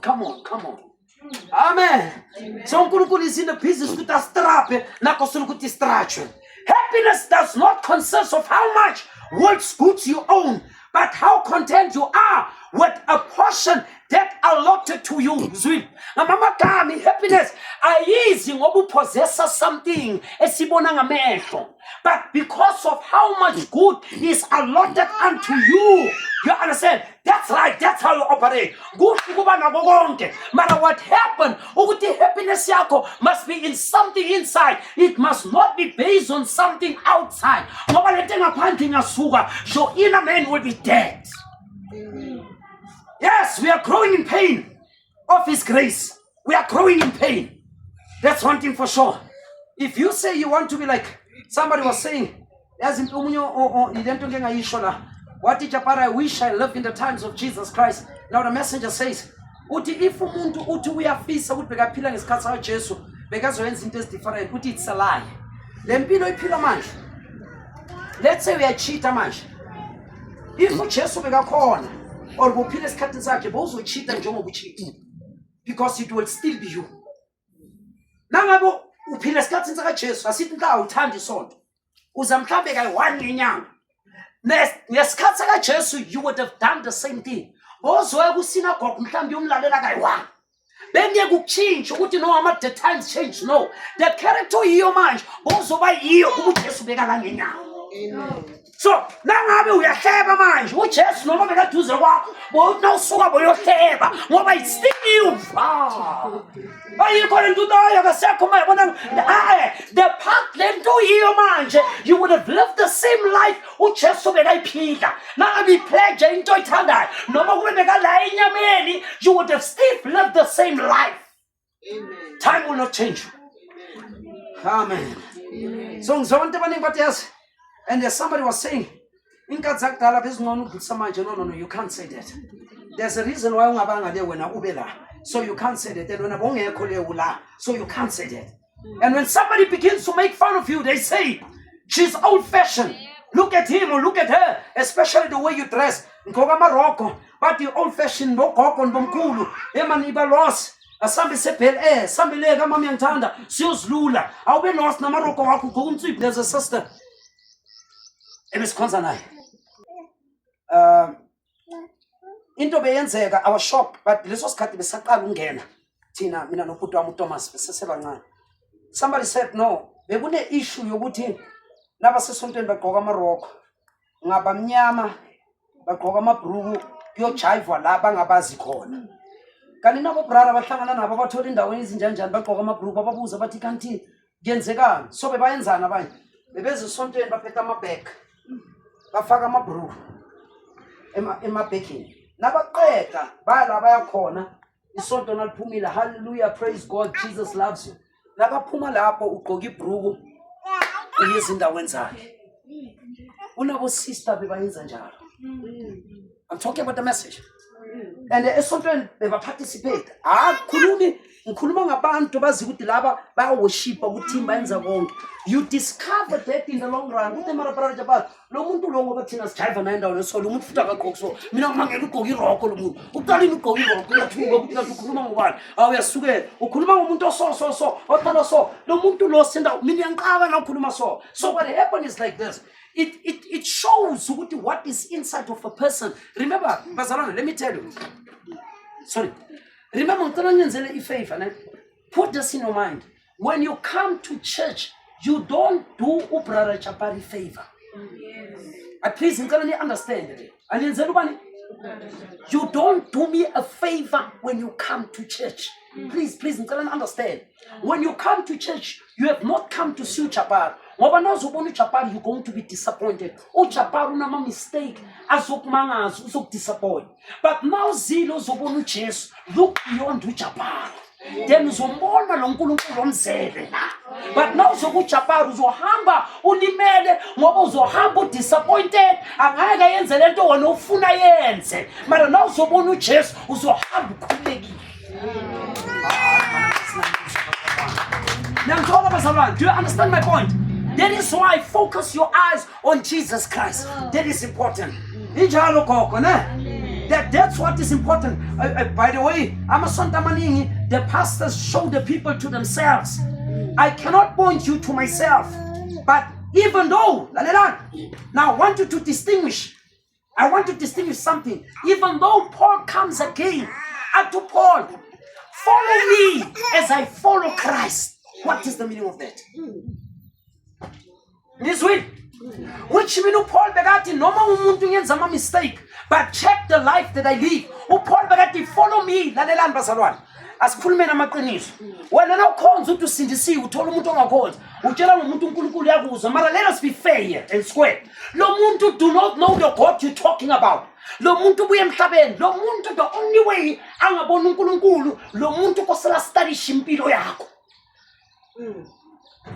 B: Amen. So uNkulunkulu is in the business with us strape, nakosukuti strache. Happiness does not consist of how much world's goods you own, but how content you are with a portion that allotted to you. Ngamagama, happiness ayizi ngoba upossessa something esibona ngamehlo, but because of how much good is allotted unto you. You understand? That's right. That's how you operate. Good kuba nako konke. Matter what happened, ukuthi happiness yakho must be in something inside. It must not be based on something outside. Ngoba lento engaphandle ingasuka, your inner man will be dead. Yes, we are growing in pain of His grace. We are growing in pain. That's one thing for sure. If you say you want to be like somebody was saying, what did I wish I lived in the times of Jesus Christ. Now the messenger says, if umuntu we are fisa ukuthi bekaphila ngesikhathi sa Jesu bekazoyenza into different, uthi it's a lie. Le mpilo iphila manje. Let's say we are cheater manje. If uJesu bekakhona or buphila esikhathini sakhe bowuzocheata njengoba ucheat, because it will still be you. Nangabe uphila esikhathini saka Jesu asithi nta uthanda isonto uza mhlambe kayi-1 ngenyanga. Ngesikhathi saka Jesu you would have done the same thing. Bozoya kusinagogo mhlambe umlalela kayi-1. Bengeke ukuchange ukuthi no the times change. No, the character yiyo manje bozoba yiyo kuba uJesu bekala ngenyanga. Amen. So nangabe uyahleba manje uJesu noma bekaduze kwakho bowusuka boyohleba ngoba it's still you. Ayikho lento akasekho manje bona the path lento yiyo manje you would have lived the same life uJesu bekayiphila. Nangabe pleasure into oyithandayo noma kube bekala enyameni you would have still lived the same life. Amen. Time will not change you. Amen. Amen. So ngizonke abaningi bathi yazi. And there's somebody was saying, no, you can't say that. There's a reason why ungabanga there when ubela. So you can't say that. So you can't say that. And when somebody begins to make fun of you, they say, she's old-fashioned. Look at him or look at her, especially the way you dress. But you're old-fashioned, no kokon bomkulu. Eman iba lost. Asambe sepel sambe lega mami antanda. Sios lula. Awbe lost na maroko wako kunzip. There's a sister. Into beyenzeka, I was shocked, but leso sikhathi besaqala ungena thina mina nobhuti wami uThomas besesebancane. Somebody said no, bekune issue yokuthi laba sesontweni bagqoka amaroko ngabamnyama bagqoka amabhruku kuyojive la bangabazi khona. Kanti nabo brother bahlangana nabo bathola indawo ezinjanjani bagqoka amabhruku bababuza bathi kanti
A: kuyenzekani so bebayenzani abanye bebeze esontweni baphethe amabhek bafaka amabhruku emabhekini nabaqeda bala bayakhona isonto naliphumile hallelujah praise God Jesus loves you nakaphuma lapho ugqoka ibhruku uyezindaweni zakhe unabo sister bebayenza njalo I'm talking about the message and esontweni bebaparticipate ngikhuluma ngabantu bazi ukuthi laba bayaworshipa ukuthi bayenza konke you discover that in the long run ukuthi mara brother jabal lo muntu lo ngoba thina sijive naye ndawo so lo muntu futhi akagqoki so mina ngimangela ugqoka iroko lo muntu uqalini ugqoka iroko uyathuka ukuthi kanti ukhuluma ngobani awuyasukela ukhuluma ngomuntu so othanda so lo muntu lo sinda mina yanqaba la ukhuluma so what happens is like this it shows ukuthi what is inside of a person remember bazalwane let me tell you sorry remember ngicela ngenzele ifavor ne put this in your mind when you come to church you don't do ubrother Chapari favor please ngicela ni understand anenzela ubani you don't do me a favor when you come to church please ngicela ni understand when you come to church you have not come to see Chapari ngoba nawuzobona uChapari you're going to be disappointed uChapari unama mistake azokumangaza uzokudisappoint but now zilo uzobona uJesu look beyond uChapari then uzombona lo nkulunkulu omzele la but now uzokuChapari uzohamba ulimele ngoba uzohamba udisappointed angeke yenze lento wena ufuna yenze mara now uzobona uJesu uzohamba ukhulekile now bazalwane do you understand my point? That is why focus your eyes on Jesus Christ. That is important. That's what is important. By the way, the pastors show the people to themselves. I cannot point you to myself. But even though, now I want you to distinguish. I want to distinguish something. Even though Paul comes again, unto Paul, follow me as I follow Christ. What is the meaning of that? This way, which means Paul begati noma umuntu ngenza ama mistake, but check the life that I live. Paul begati follow me. Lalelani bazalwane. Asikhulume namaqiniso. Wena na ukhonza ukuthi usindisiwe uthola umuntu ongakhonza. Utshela ngomuntu uNkulunkulu yakuzwa. Mara let us be fair here and square. Lo muntu do not know the God you're talking about. Lo muntu buye emhlabeni. Lo muntu the only way angabona uNkulunkulu. Lo muntu kosela study impilo yakho.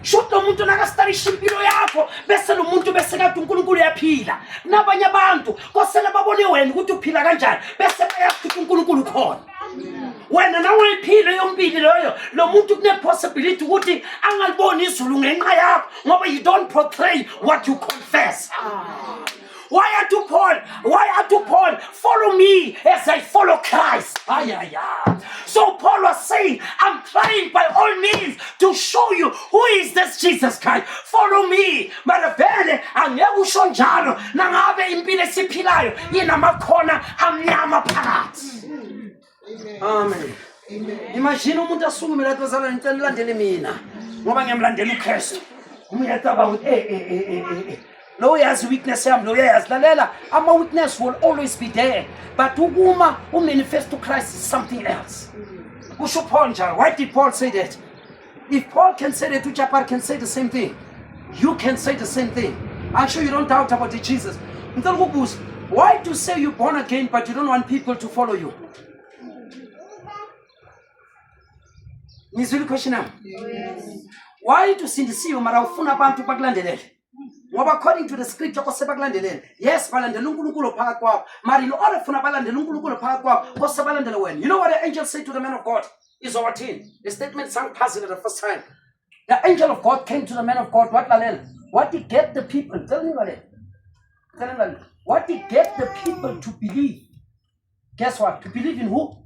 A: Shoto umuntu nakastarisha impilo yakho bese lo muntu bese kathi uNkulunkulu yaphila nabanye abantu kosele babone wena ukuthi uphila kanjani bese bayakuthi uNkulunkulu khona wena nawe iphile yombili loyo lo muntu kune possibility ukuthi angaliboni izulu ngenxa yakho ngoba you don't portray what you confess. Why are to Paul? Follow me as I follow Christ. So Paul was saying, I'm trying by all means to show you who is this Jesus Christ. Follow me. Maravele angekusho njalo nangabe impilo esiphilayo inamakhona amnyama phakathi. Amen. Imagine umuntu asukume la bazalwane ngicela nilandele mina ngoba ngiyamlandela uKristu. Umuyataba ukuthi no has weakness no yes lalela ama weakness will always be there but ukuma manifest to Christ is something else. Kusho Paul njalo. Why did Paul say that? If Paul can say that, Chapari can say the same thing. You can say the same thing. I'm sure you don't doubt about the Jesus. Why to say you're born again but you don't want people to follow you? Nizuli question now. Yes. Why to sindisiwe mara ufuna abantu bakulandelele? Ngoba according to the scripture kose bakulandelele. Yes, balandela uNkulunkulu phakathi kwabo. Mara in order funa balandela uNkulunkulu phakathi kwabo, kose balandela wena. You know what the angel said to the man of God? Is our team. The statement sang puzzle the first time. The angel of God came to the man of God. What lalela? What did get the people? Tell him lalela. Tell him lalela. What did get the people to believe? Guess what? To believe in who?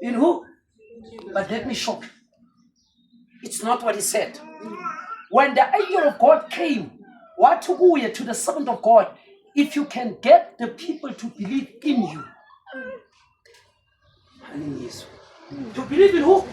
A: In who? But let me shock you. It's not what he said. When the angel of God came, what to the servant of God, if you can get the people to believe in you. To believe in who?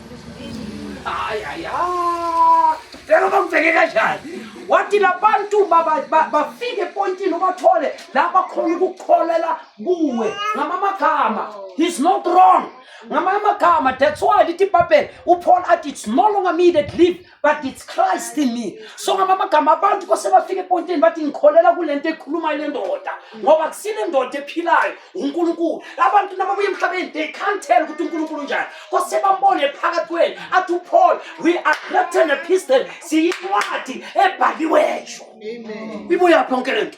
A: Wathi labantu bafike pointini ubathole la bakhona ukukholela kuwe ngamagama. He's not wrong.
B: That's why lithi iBhayibheli uPaul athi it's no longer me that live but it's Christ in me. So ngamagama abantu kose bafike epointini bathi ngikholela kulento ekhuluma ile ndoda ngoba kusile ndoda ephilayo uNkulunkulu. Abantu nababuya emhlabeni they can't tell ukuthi uNkulunkulu unjani. Kose bambone phakathi kwenu athi uPaul we are written epistle siyincwadi ebhaliweyo. Amen. Ibuya phonke lento.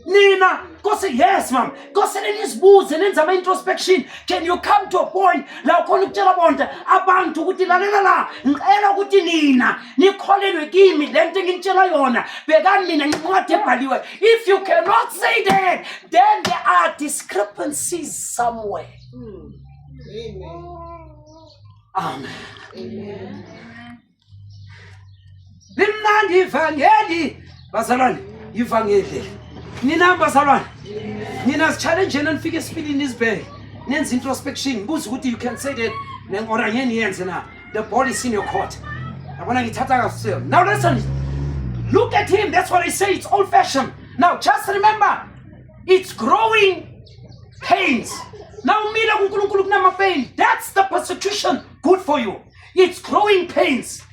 B: Nina, go say yes, ma'am. Go say this booze and then some introspection. Can you come to a point? La ukutshela bonke abantu ukuthi lalela la ngicela ukuthi nina nikholelwe kimi lento engitshela yona bekani mina ngincwadi ebhaliwe. If you cannot say that, then there are discrepancies somewhere. Amen. Amen. Amen. Limnandi ivangeli bazalwane ivangeli nina bazalwane nina challenge nifike esipilini isibheke nenza introspection buza ukuthi you can say that nengora yeni yenze na the ball is in your court yabona ngithatha kahle. Now listen, look at him. That's what I say, it's old fashioned. Now just remember it's growing pains. Now mila kuNkulunkulu kunama pain, that's the persecution good for you. It's growing pains.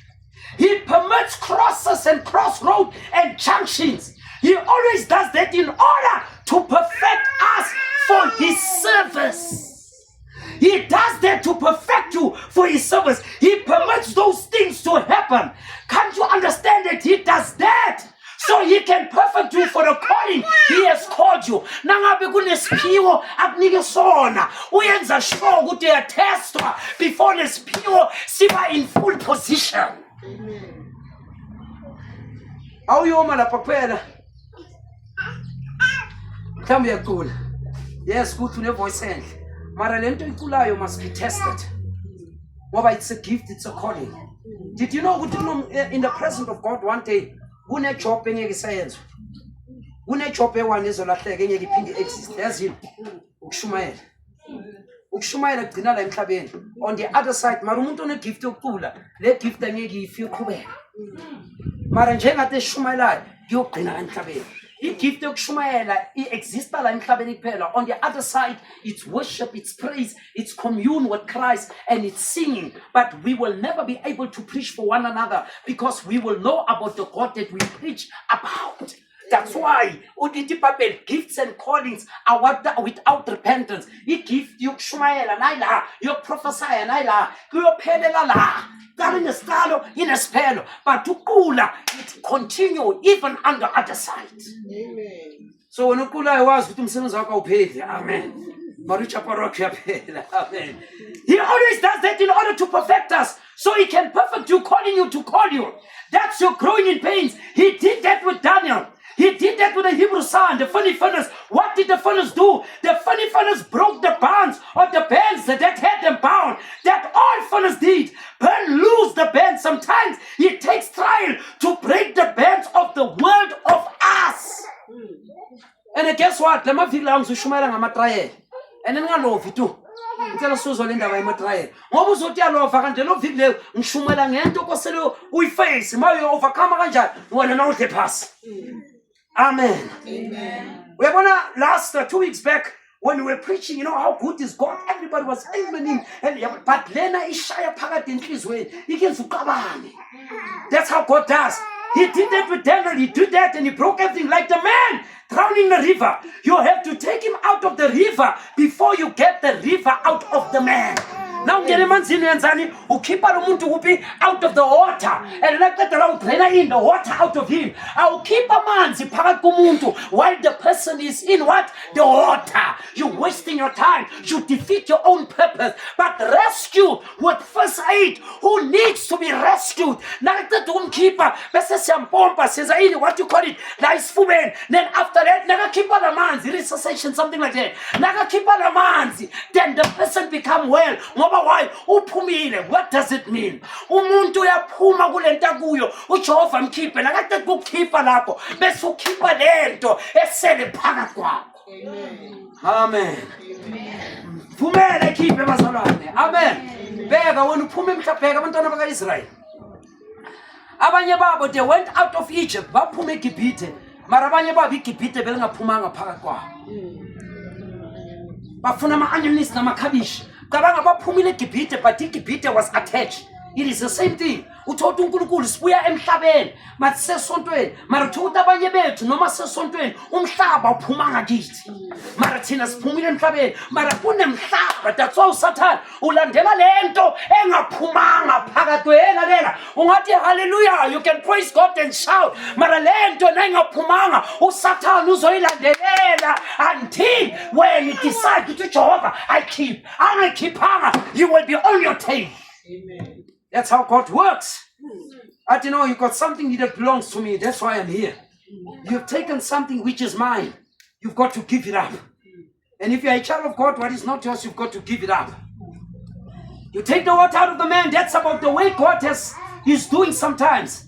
B: He permits crosses and crossroads and junctions. He always does that in order to perfect us for his service. He does that to perfect you for his service. He permits those things to happen. Can't you understand that he does that? So he can perfect you for the calling he has called you. Nangabe kunesiphiwo akunike sona uyenza sure ukuthi uyatestwa before nesiphiwo siba in full position. Amen. Awuyoma lapha kuphela. Mhlawumbe uyacula. Yes, kuthi une voice enhle. Mara lento iculayo must be tested. Ngoba it's a gift, it's a calling. Did you know ukuthi in the presence of God one day kune job engeke sayenza? Kune job ewane ezolahleka engeke iphinde exist. Yazini ukushumayela. Ukushumayela kugcina la emhlabeni. On the other side, mara umuntu one gift yokucula, le gift angeke ife iqhubeka. Mara njengathi eshumayelayo kuyogcina emhlabeni. I-gift yokushumayela i-exista la emhlabeni kuphela. On the other side, it's worship, it's praise, it's commune with Christ, and it's singing. But we will never be able to preach for one another because we will know about the God that we preach about. That's why gifts and callings are without repentance. I-gift yokushumayela nayila, yokuprophesya nayila, kuyophelela la. But to kula, it continue even on the other side. Amen. So when ukula was with himself, amen. Amen. He always does that in order to perfect us, so he can perfect you, calling you to call you. That's your growing in pains. He did that with Daniel. He did that with the Hebrew son, the funny furnace. What did the furnace do? The funny furnace broke the bonds of the bands that had them bound. That all furnace did. Burn loose the bands. Sometimes it takes trial to break the bands of the world of us. And guess what? Let me feel I'm so shumara ngama trial. And then I love it too. Ngicela sizwe le ndaba yematrial. Ngoba uzothi yalova kanti lo viki leyo ngishumela ngento kosele uyiface maye overcome kanjani wena nawudle pass. Amen. Amen. We were last 2 weeks back when we were preaching, you know how good is God. Everybody was amening, but Lena is shy apart in his way. He can sukabani. That's how God does. He did that with Daniel. He did that and he broke everything like the man drowning in the river. You have to take him out of the river before you get the river out of the man. Now get him who keep out of the water and let the drain in the water out of him. I'll keep a man while the person is in what? The water. You're wasting your time. You defeat your own purpose. But rescue with first aid. Who needs to be rescued? Not the doomkeeper. What you call it? Nice woman. Then after that, never keep on the man's resuscitation, something like that. Never keep on the man's. Then the person become well. Why? Upumile. What does it mean? Umuntu yaphuma kulenta kuyo. uJehova mkhiphe nakade kukhipha lapho bese ukhipha lento esele phakathi kwakho. Amen. Vumela ikhiphe bazalwane. Amen. Beka wena uphume emhlabheka abantwana bakaIsrayeli. Abanye babo they went out of Egypt baphuma eGibhithe. Mara abanye babo iGibhithe belingaphumanga phakathi kwabo. Bafuna ama-onions namakhabishi. cabanga baphumile eGibhite, but iGibhite was attached. It is the same thing. Uthola uNkulunkulu sibuya emhlabeni, mathi sesontweni, mara uthola abanye bethu noma sesontweni umhlaba uphuma ngakithi. Mara thina siphumile emhlabeni, mara kunemhlaba. That's why uSathane ulandela lento engaphumanga phakathi lalela. Ungathi hallelujah, you can praise God and shout. Mara lento engaphumanga uSathane uzoyilandelela until when you decide to Jehovah, I keep. You will be on your tail.
A: Amen. That's how God works. I don't know, you got something that belongs to me. That's why I'm here. You've taken something which is mine. You've got to give it up. And if you're a child of God, what is not yours, you've got to give it up. You take the word out of the man. That's about the way God is doing sometimes.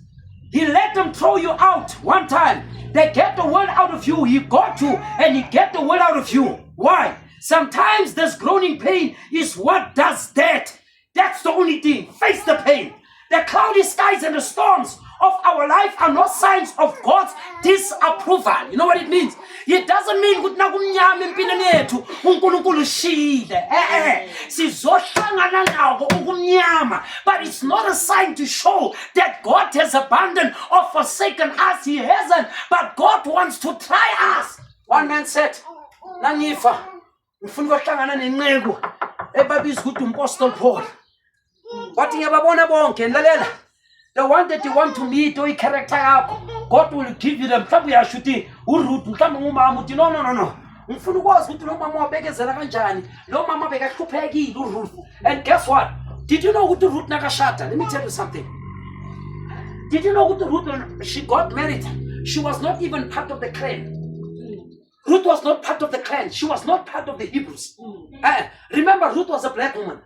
A: He let them throw you out one time. They get the word out of you. He got you and he get the word out of you. Why? Sometimes this groaning pain is what does that. That's the only thing. Face the pain. The cloudy skies and the storms of our life are not signs of God's disapproval. You know what it means? It doesn't mean ukuthi nakumnyama empilweni yethu uNkulunkulu ushile. Sizohlangana nako ukumnyama, but it's not a sign to show that God has abandoned or forsaken us. He hasn't, but God wants to try us. One man said, "Nangifa, ngifuna ukuhlangana nenceku ebabizwa ukuthi uMapostle Paul." What ngiyababona bonke lalela. The one that you want to meet or character yakho, God will give you them. Mhlawumbe uyasho uthi uRuth, mhlawumbe ngumama uthi no. Ngifuna ukwazi ukuthi lo mama wabekezela kanjani. Lo mama bekahluphekile uRuth. And guess what? Did you know ukuthi uRuth nakashada? Let me tell you something. Did you know ukuthi Ruth, when she got married, she was not even part of the clan. Ruth was not part of the clan. She was not part of the Hebrews. Remember, Ruth was a black woman.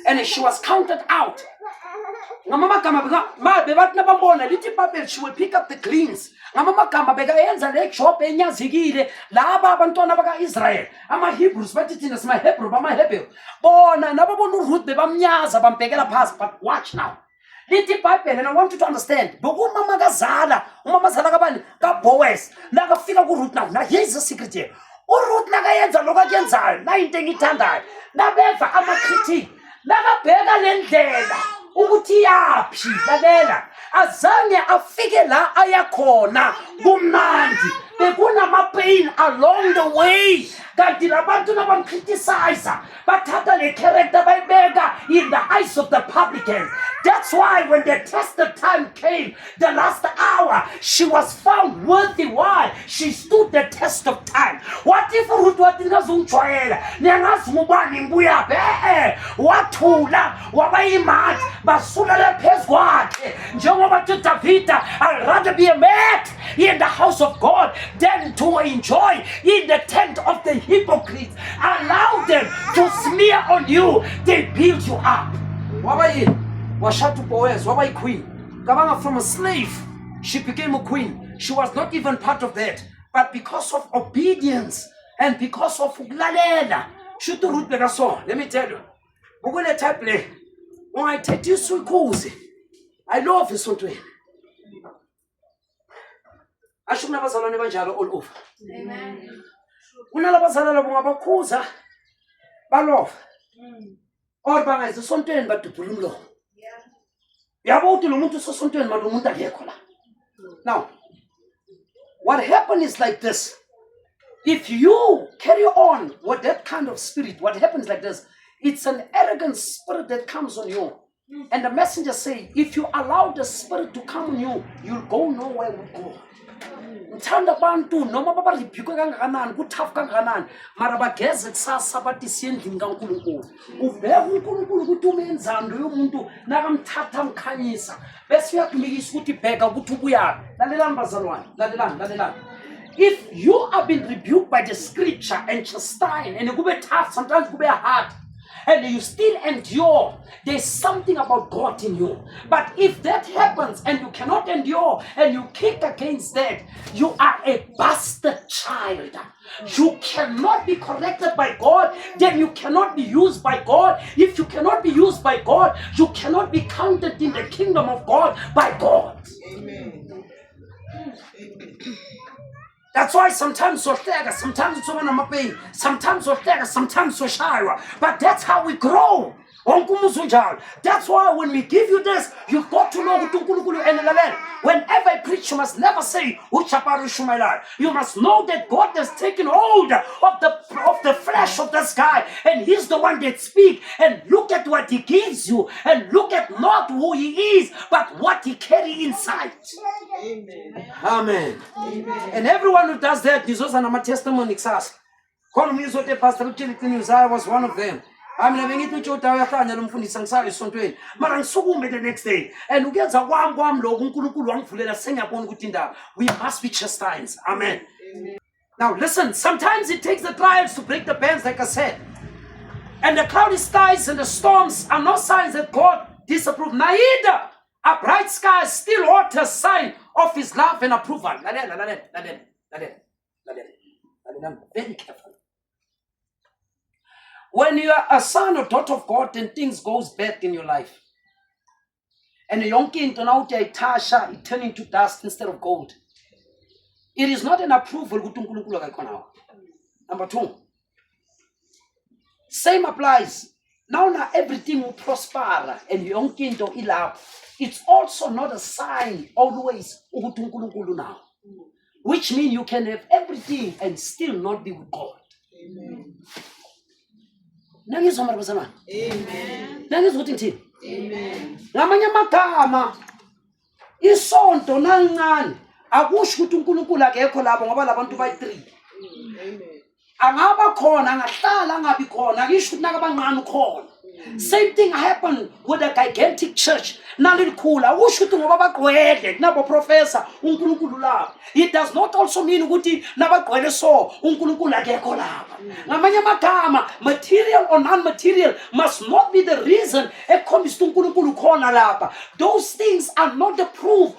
A: And she was counted out. She will pick up the gleans. Israel. I'm Hebrews, but it is my Hebrew, but my Hebrew. But watch now. Lithi Bible, and I want you to understand. Umama zala kabani ka Boaz. Nakafika ku Ruth now. Now here's the secret here. URuth nakayenza lokho akuyenzayo. Na into engithandayo. Nabeva ama-critic. Nakabheka le ndlela ukuthi yaphi lalela. Azange afike la ayakhona kumnandi. Bekunama-pain along the way. Kanti labantu nabamcriticize bathatha le character bayibeka in the eyes of the publicans. That's why when the tested time came, the last hour, she was found worthy. Why? She stood the test of time. What if Ruth watingazungijwayela nengazi ngubani ngibuyaphi wathula wabayimati basulela phezu kwakhe njengoba uDavida, I'd rather be a mat in the house of God than to enjoy in the tent of the hypocrites. Allow them to smear on you. They build you up. Washatu Boaz, Wabai queen. Kabanga, from a slave, she became a queen. She was not even part of that. But because of obedience and because of Lalela, Shutu Ruth Begaso, let me tell you. Bugule Taple, when I take you so cozy, I love you so to him. I should never salon evangel all over. Amen. Unalabasala Bungabakuza, Balov, or Banga is the Sonten, but to Pululo. Now, what happened is like this. If you carry on with that kind of spirit, what happens like this, it's an arrogant spirit that comes on you. And the messenger say, if you allow the spirit to come on you, you'll go nowhere with God. Mthanda bantu noma babaribhikwe kangakanani kutough kangakanani mara bageze kusasa bathi siyendlini kaNkulunkulu ubheka uNkulunkulu ukuthi umenzando yomuntu nakamthatha amkhanyisa bese uyakumikisa ukuthi bheka ukuthi ubuyaphi lalelani bazalwane lalelani if you have been rebuked by the scripture and chastised and kube tough sometimes kube hard and you still endure, there's something about God in you. But if that happens and you cannot endure and you kick against that, you are a bastard child. You cannot be corrected by God, then you cannot be used by God. If you cannot be used by God, you cannot be counted in the kingdom of God by God. Amen.
B: That's why sometimes we're there, sometimes it's on my pain, sometimes we're there, sometimes we're shy. But that's how we grow. That's why when we give you this, you've got to know whenever I preach, you must never say, you must know that God has taken hold of the flesh of this guy, and he's the one that speaks. And look at what he gives you, and look at not who he is, but what he carries inside. Amen. Amen. Amen. And everyone who does that, this was my testimony. Pastor Uchili was one of them. I mean, I need to go to the next day. And we must be chastised. Amen. Amen. Now, listen, sometimes it takes the trials to break the bands, like I said. And the cloudy skies and the storms are not signs that God disapproves. Neither a bright sky is still water sign of his love and approval. I'm very careful. When you are a son or daughter of God and things goes bad in your life, and a young kid turn out a tasha, it turn into dust instead of gold, it is not an approval. Number two, same applies. Now everything will prosper and young kid to ilap. It's also not a sign always now, which means you can have everything and still not be with God. Amen. Amen. Amen. Ngamanye amagama isonto nancane akusho ukuthi uNkulunkulu akekho lapho ngoba labantu bayi3. Amen. Angaba khona angahlala angabi khona akisho ukuthi nakabancane ukhona. Same thing happened with a gigantic church. It does not also mean material or non-material must not be the reason. Those things are not the proof.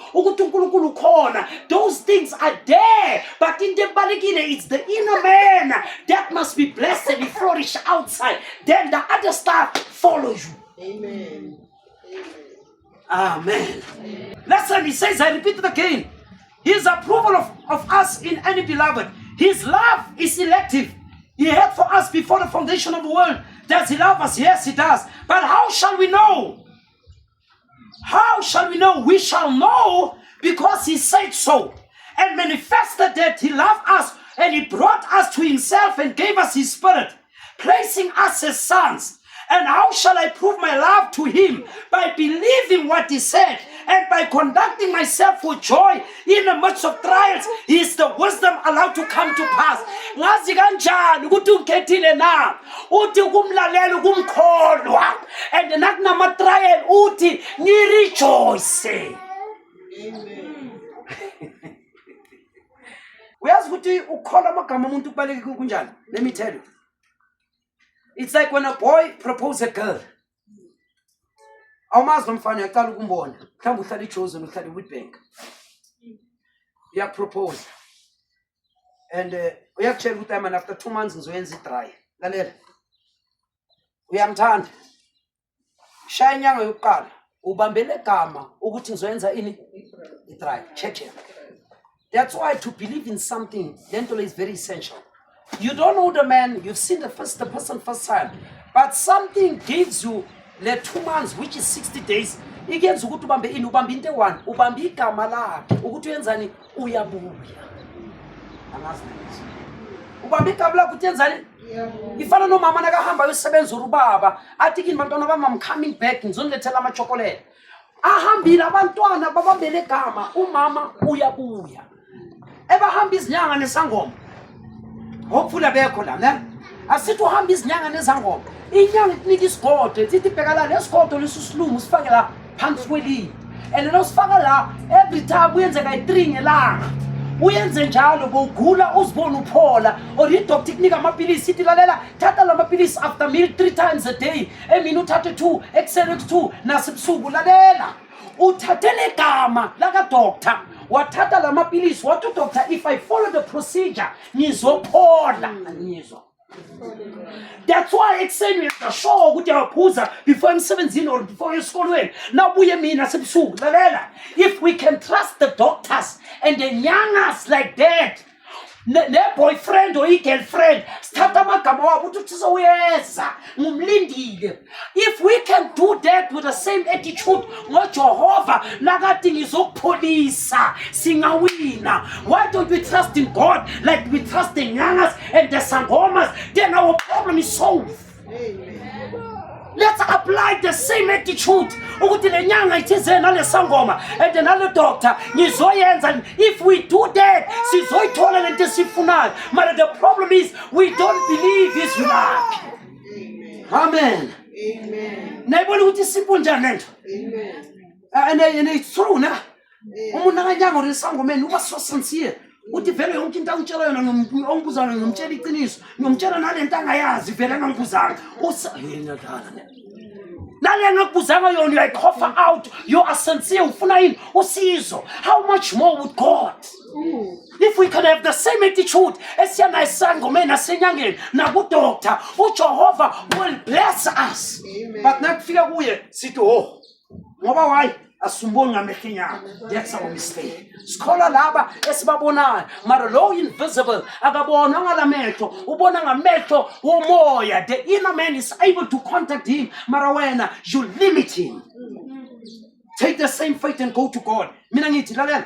B: Those things are there, but in the baligine, it's the inner man that must be blessed and flourish outside. Then the other stuff follow you. Amen. Amen. Amen. Listen, he says, I repeat it again. His approval of us in any beloved. His love is elective. He had for us before the foundation of the world. Does he love us? Yes, he does. But how shall we know? How shall we know? We shall know because he said so and manifested that he loved us and he brought us to himself and gave us his spirit, placing us as sons. And how shall I prove my love to him? By believing what he said and by conducting myself with joy in the midst of trials. Is the wisdom allowed to come to pass? Ngazi kanjani ukuthi ukhethile na? Uthi kumlalela kumkholwa. And nakuna trial uthi ngirejoice. Amen. Uyazi ukuthi ukholwa amagama umuntu kubaleke kunjani? Let me tell you. It's like when a boy proposes a girl. Awumazi nomfana uyaqala ukumbona. Mhlawumbe uhlala iJozi uhlala iWitbank. Uyapropose. And uyakutshela ukuthi man after 2 months ngizoyenza idry. Lalela. Uyamthanda. Shaya inyanga yokuqala ubambele igama ukuthi ngizoyenza ini idry. Check. That's why to believe in something, lento is very essential. You don't know the man, you've seen the person first time, but something gives you the 2 months, which is 60 days. It gives you ubambe in ubambe into one, ubambe igama lakhe ukuthi uyenzani uyabuya. Ubambe igama lakhe ukuthi yenzani? Ifana nomama nakahamba uyosebenza urubaba, athi kini bantwana bami I'm coming back ngizonilethela ama chocolate. Ahambile abantwana babambele igama, umama uyabuya. Ebahamba izinyanga nesangoma. Hopefully abekho la ne asithi uhamba izinyanga nezangoma inyanga ikunika isigodo ithi bheka la lesigodo lesusilungu sifake la phansi kwelini and losifaka la every time uyenze kayi3 ngelanga uyenze njalo bowugula uzibona uphola or idoctor ikunika amapilisi ithi lalela thatha la mapilisi after meal 3 times a day emini uthathe 2 ekuseni 2 nasebusuku lalela uthathele igama laka doctor wathatha la mapilisi wathi doctor if I follow the procedure ngizophola ngizwa. That's why ekuseni uyasho ukuthi uyaphuza before emsebenzini or before esikolweni nabuye mina sebusuku lalela if we can trust the doctors and the nyangas like that ne-boyfriend or i-girlfriend sithatha amagama wabo uthi uzowuyeza ngumlindile. If we can do that with the same attitude ngoJehova nakathi ngizokupholisa singawina. Why don't we trust in God like we trust the nyangas and the sangomas? Then our problem is solved. Let's apply the same attitude. Ukuthi le nyanga ithize nale sangoma and nale doctor ngizoyenza. If we do that, sizoyithola lento esifunayo. But the problem is we don't believe his luck. Amen.
C: Amen.
B: Nayibona ukuthi simple njani lento.
C: Amen.
B: And it's true na. Umuntu akanyanga lesangomeni uba so sincere. Uthi vele yonke into angitshela yona ngombuzayo ngomtshela iqiniso ngomtshela nalento angayazi vele angangibuzanga nale ngakubuzanga yona uyayikhofa out. You are sincere ufuna yini usizo. How much more with God? If we can have the same attitude esiyana isangomeni nasenyangeni nakudoctor, uJehova will bless us.
C: Amen.
B: But nakufika kuye sithi oh ngoba why asumboni ngamehlo enyama. That's our mistake. Sikhola laba esibabonayo mara lo invisible akabona ngalamehlo ubona ngamehlo womoya. The inner man is able to contact him mara wena you limit him. Take the same faith and go to God. Mina ngithi lalela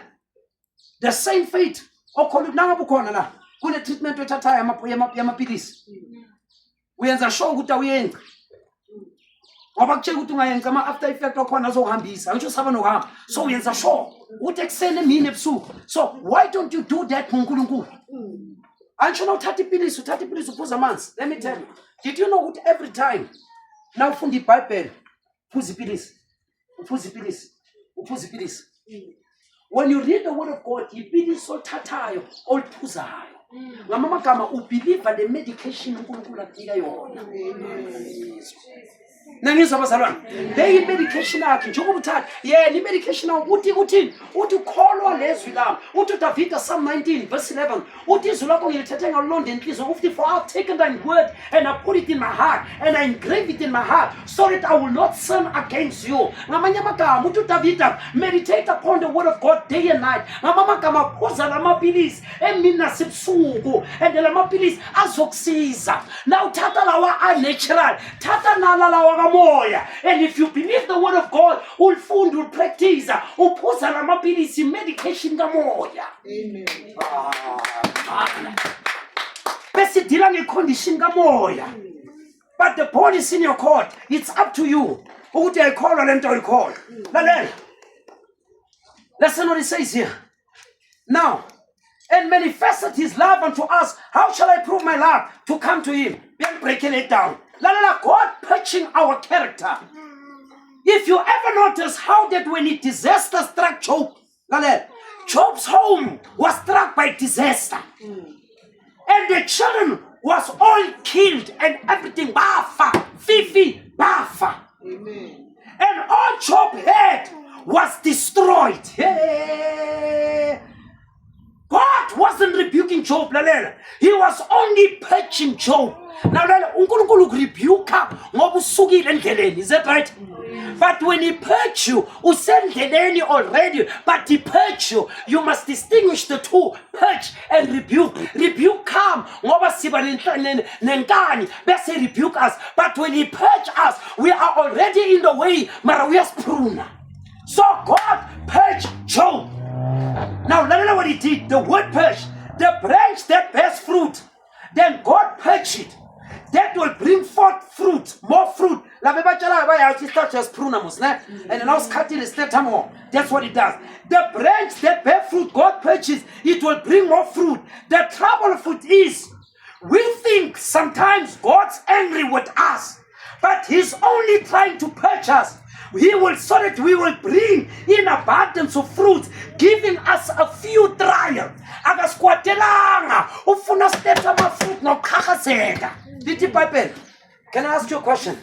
B: the same faith okhona nangabe ukhona la kune treatment othathayo yamapilisi uyenza sure ukuthi awuyenzi ngoba kutshela ukuthi ungayenza ama after effect okhona azohambisa ngisho saba nokuhamba. So uyenza sure uthi ekseni emini ebusuku. So why don't you do that ngoNkulunkulu? Angisho na uthatha ipilisi uphuza amanzi. Let me tell you, did you know ukuthi every time na ufunda iBhayibheli uphuza ipilisi. When you read the word of God, ipilisi olithathayo oliphuzayo ngama magama ubeliever the medication uNkulunkulu akunika yona. Nangizwa bazalwane le medication yakhe njengoba uthatha yena imedication yakho uthini uthi ukholwa lezwi lami. Uthi David Psalm 19 verse 11 uthi izwi lakho ngilithethe ngalonde inhliziyo uthi for I've taken thy word and I put it in my heart and I engrave it in my heart so that I will not sin against you. Ngamanye amagama uthi David meditate upon the word of God day and night. Ngamanye amagama phuza lamapilisi emini nasebusuku and lamapilisi azokusiza. Now thatha lawa unnatural thatha nala moya. And if you believe the word of God, ulfunda ulpractice uphuza lamapilisi medication kamoya.
C: Amen.
B: Bese dila ngecondition kamoya. But the ball is in your court. It's up to you. Ukuthi ayikholwa lento ayikholwa. Lalela. Listen what it says here. Now, and manifested his love unto us. How shall I prove my love? To come to him. We are breaking it down. God patching our character. If you ever notice how that when a disaster struck Job, Job's home was struck by disaster. And the children was all killed and everything bafa, fifi, bafa.
C: Amen.
B: And all Job had was destroyed. Hey. God wasn't rebuking Job. He was only patching Job. Now, uNkulunkulu rebuke ngoba usukile endleleni. Is that right? But when he purge you, usendleleni already, but he purge you, you must distinguish the two, purge and rebuke. Rebuke come, ngoba siba nenkani, bese rebuke us. But when he purge us, we are already in the way, mara we are sprung. So God purged Job. Now, let what he did. The word purge, the branch that bears fruit, then God purged it. That will bring forth fruit, more fruit. And now cutting the more. That's what it does. The branch that bears fruit, God purges, it will bring more fruit. The trouble of it is, we think sometimes God's angry with us, but He's only trying to purge us. He will so that we will bring in abundance of fruit, giving us a few trials. Agaskwatelanga ufuna steta fruit no kakaseka. Did Bible? Can I ask you a question?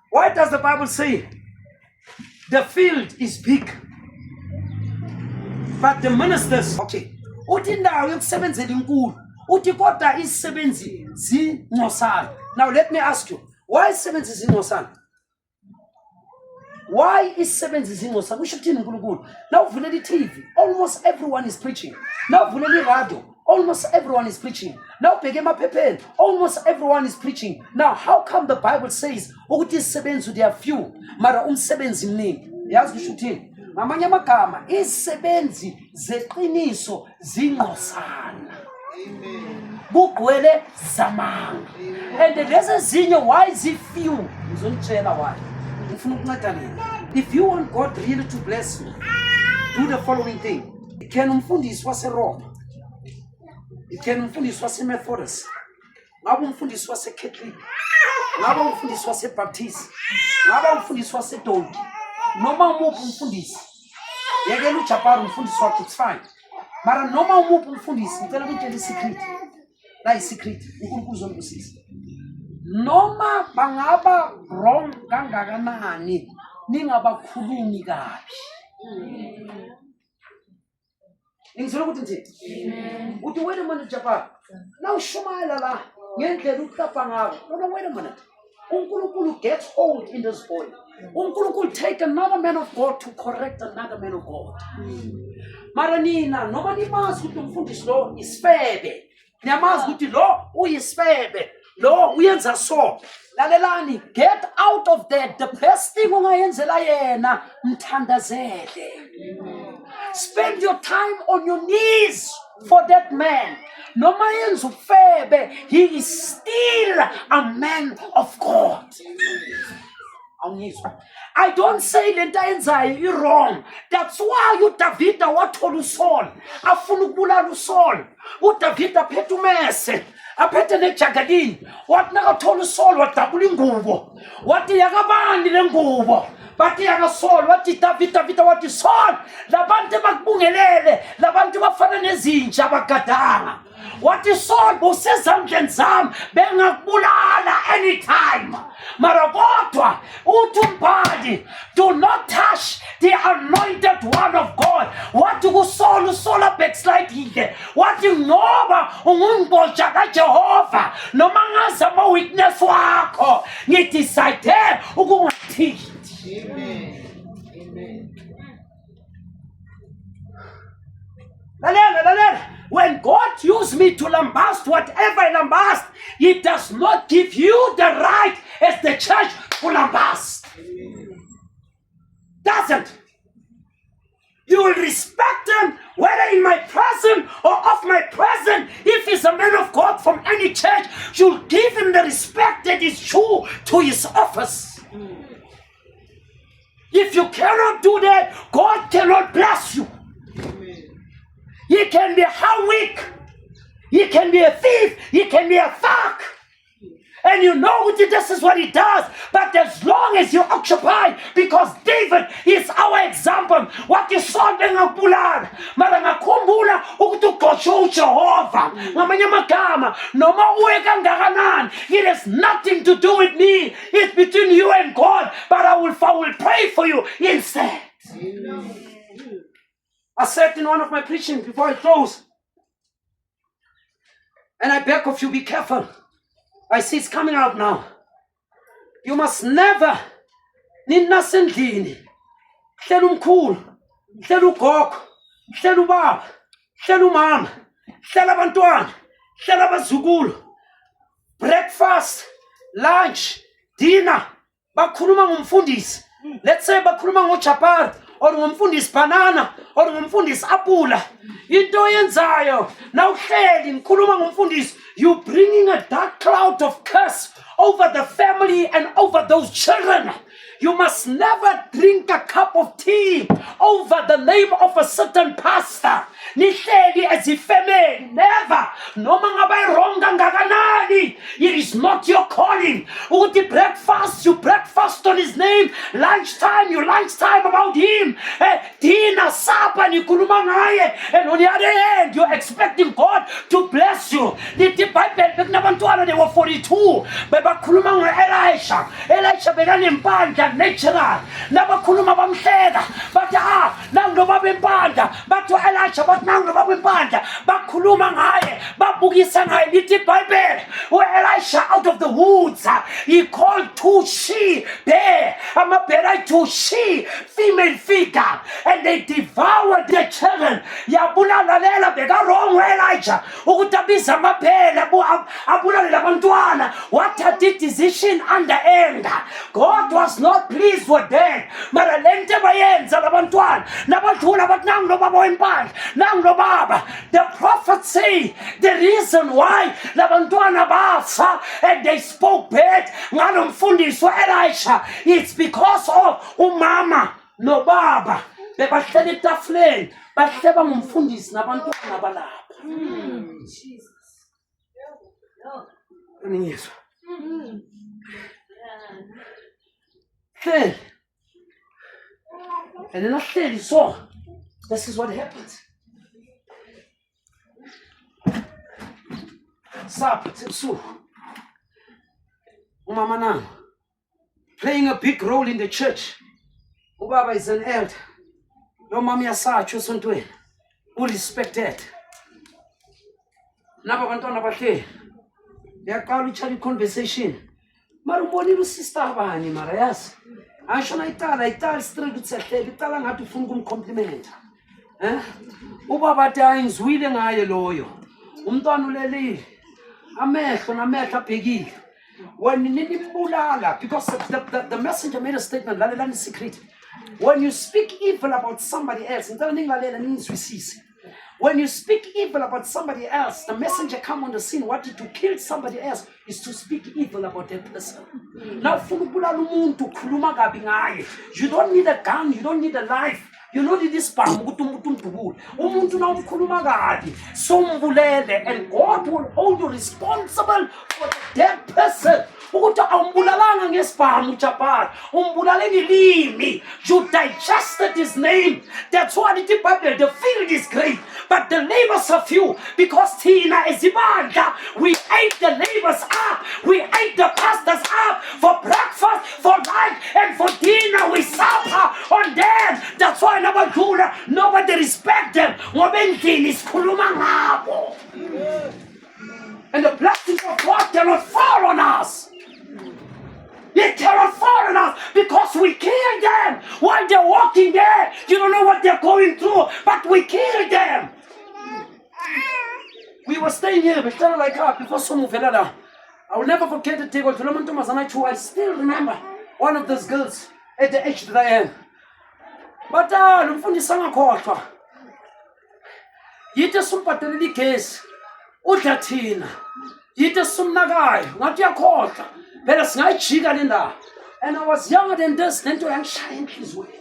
B: Why does the Bible say the field is big, but the ministers? Okay. Uthi indawo yokusebenzela inkulu. Uthi kodwa isisebenzi zincosana. Now let me ask you, why isisebenzi zincosana? Why is sebenzi zincosana? We should tell uNkulunkulu. Now vuleli TV. Almost everyone is preaching. Now vuleli radio. Almost everyone is preaching. Now, almost everyone is preaching. Now, how come the Bible says, ukuthi isebenzi they are few, mara umsebenzi mningi? Yazi kusho uthini? Ngamanye amagama, isebenzi zeqiniso zingqosana. Kugcwele zamanga. And there's ezinye why is it few? Ngizonitshela why. Ngifuna ukunceda nini. If you want God really to bless you, do the following thing. Can umfundisi waseRoma, can umfundisi waseMethodist, ngabe umfundisi waseCatholic, ngabe umfundisi waseBaptist, ngabe umfundisi waseDonki, noma umuphi umfundisi, yekela uJapar umfundisi wakhe, it's fine. Mara noma umuphi umfundisi, ngicela ukutshela isecret. La isecret, uNkulunkulu uzongibusisa. Noma bangaba wrong kangakanani, ningabakhulumi kabi. Ngizolo ukuthi nje. Uthi wait a minute Japar. Now shumayela la ngendlela uhlapha ngayo. No, wait a minute. uNkulunkulu gets hold in this boy. uNkulunkulu take another man of God to correct another man of God. Mara nina noma nimazi ukuthi umfundisi lo isifebe. Niyamazi ukuthi lo uyisifebe. Lo uyenza so. Lalelani, get out of there. The best thing ungayenzela yena mthandazele. Spend your time on your knees for that man. Noma yenza ufebe, he is still a man of God. I don't say lento ayenzayo wrong. That's why uDavida wathola uSaul. Afuna ukubulala uSaul. uDavida aphethe umese. Aphethe nejagadini. Wathi nakathola uSaul wadabula ingubo. Wathi yakabani le ngubo. Bathi yakaSaul wathi Davida wathi Saul labantu bakubungelele labantu bafana nezinja abagadanga. Wathi Saul busezandleni zami bengakubulala anytime. Mara kodwa uthi umbhali, do not touch the anointed one of God. Wathi kuSaul uSaul backslide. Wathi ngoba ungumboja kaJehova noma ngazi ama weakness wakho ngidecide ukungathithi.
C: Amen. Amen.
B: When God used me to lambast whatever I lambast, He does not give you the right as the church to lambast. Doesn't. You will respect him whether in my presence or off my presence. If he's a man of God from any church, you'll give him the respect that is due to his office. If you cannot do that, God cannot bless you. He can be how weak. He can be a thief. He can be a thug. And you know this is what he does. But as long as you occupy, because David is our example. What you saw ngakubulala. Mara ngakhumbula ukuthi uGosho uJehova. Ngamanye amagama noma uwe kangakanani. It has nothing to do with me. It's between you and God. But I will pray for you instead. I said in one of my preaching before I close, and I beg of you, be careful. I see it's coming out now. You must never, nina sendlini, hlela umkhulu, hlela ugogo, hlela ubaba, hlela umama, hlela abantwana, hlela abazukulu, breakfast, lunch, dinner, bakhuluma ngumfundisi. Let's say bakhuluma ngoJapar, or ngumfundisi banana, or ngumfundisi apula. Into yenzayo, now uhleli ngikhuluma ngumfundisi, you bringing a dark cloud of curse over the family and over those children. You must never drink a cup of tea over the name of a certain pastor. Nihleli as if never. Noma ngabe wrong kangakanani. It is not your calling. Uthi breakfast, you breakfast on his name. Lunchtime, you lunchtime about him. Dinner, supper, nikhuluma ngaye. And on the other hand, you're expecting God to bless you. Nithi Bible bekunabantwana they were 42. Bebakhuluma ngo-Elisha. Elisha bekanempandla natural. Nabakhuluma bamhleka. Bathi nangu baba empandla. Bathi Elisha bathi nangu baba empandla. Bakhuluma ngaye. Babukisa ngaye. Nithi Bible Elisha out of the woods. He called 2 she bear. Amabhera 2 she female figure. And they devoured their children. Yabulala lela beka wrong Elijah. abulale labantwana wathatha decision under anger. God was not pleased with that. Mara lento bayenza labantwana nabadlula bathi nangu lo baba wempandla nangu lo baba. The prophet say the reason why labantwana bafa and they spoke bad ngalo mfundisi Elisha, it's because of umama no baba bebahlala etafuleni bahleba ngumfundisi nabantwana balapha. Ngiyizwa. Hleli. And then ahleli so this is what happens. Sapha ebusuku. Umama nangu playing a big role in the church. Ubaba is an elder. Lo mama yasatsho esontweni. Urespected. Naba bantwana bahleli. Yaqala utshala conversation. Mara umbonile usister abani mara yazi. Asho na itala straight utsehlele itala ngathi ufuna ukumcompliment. Ubaba athi ayingizwile ngaye loyo. Umntwana ulelile. Amehlo namehlo abhekile. When ninimbulala, because the messenger made a statement, lalelani secret. When you speak evil about somebody else, when you speak evil about somebody else, the messenger come on the scene, wanted to kill somebody else, is to speak evil about that person. Now, you don't need a gun, you don't need a knife. You know this palm, and God will hold you responsible for that person. You digested his name. That's why the Bible, the field is great, but the labors are few. Because Tina is we ate the labors up, we ate the pastors up for breakfast, for lunch, and for dinner. We suffer on them. That's why nobody respect them. And the blessings of God cannot fall on us. It cannot fall on us because we killed them while they're walking there. You don't know what they're going through, but we killed them. We were staying here, but like before some of I will never forget the table. I still remember one of those girls at the age that I am. But lumfundisa ngakhohlwa. Yithe sumpateleli case. Udla thina. Yithe sumnakayo. Ngathi yakhohlwa. Phela singayijika le ndaba. And I was younger than this, lento yangishaya enhlizweni.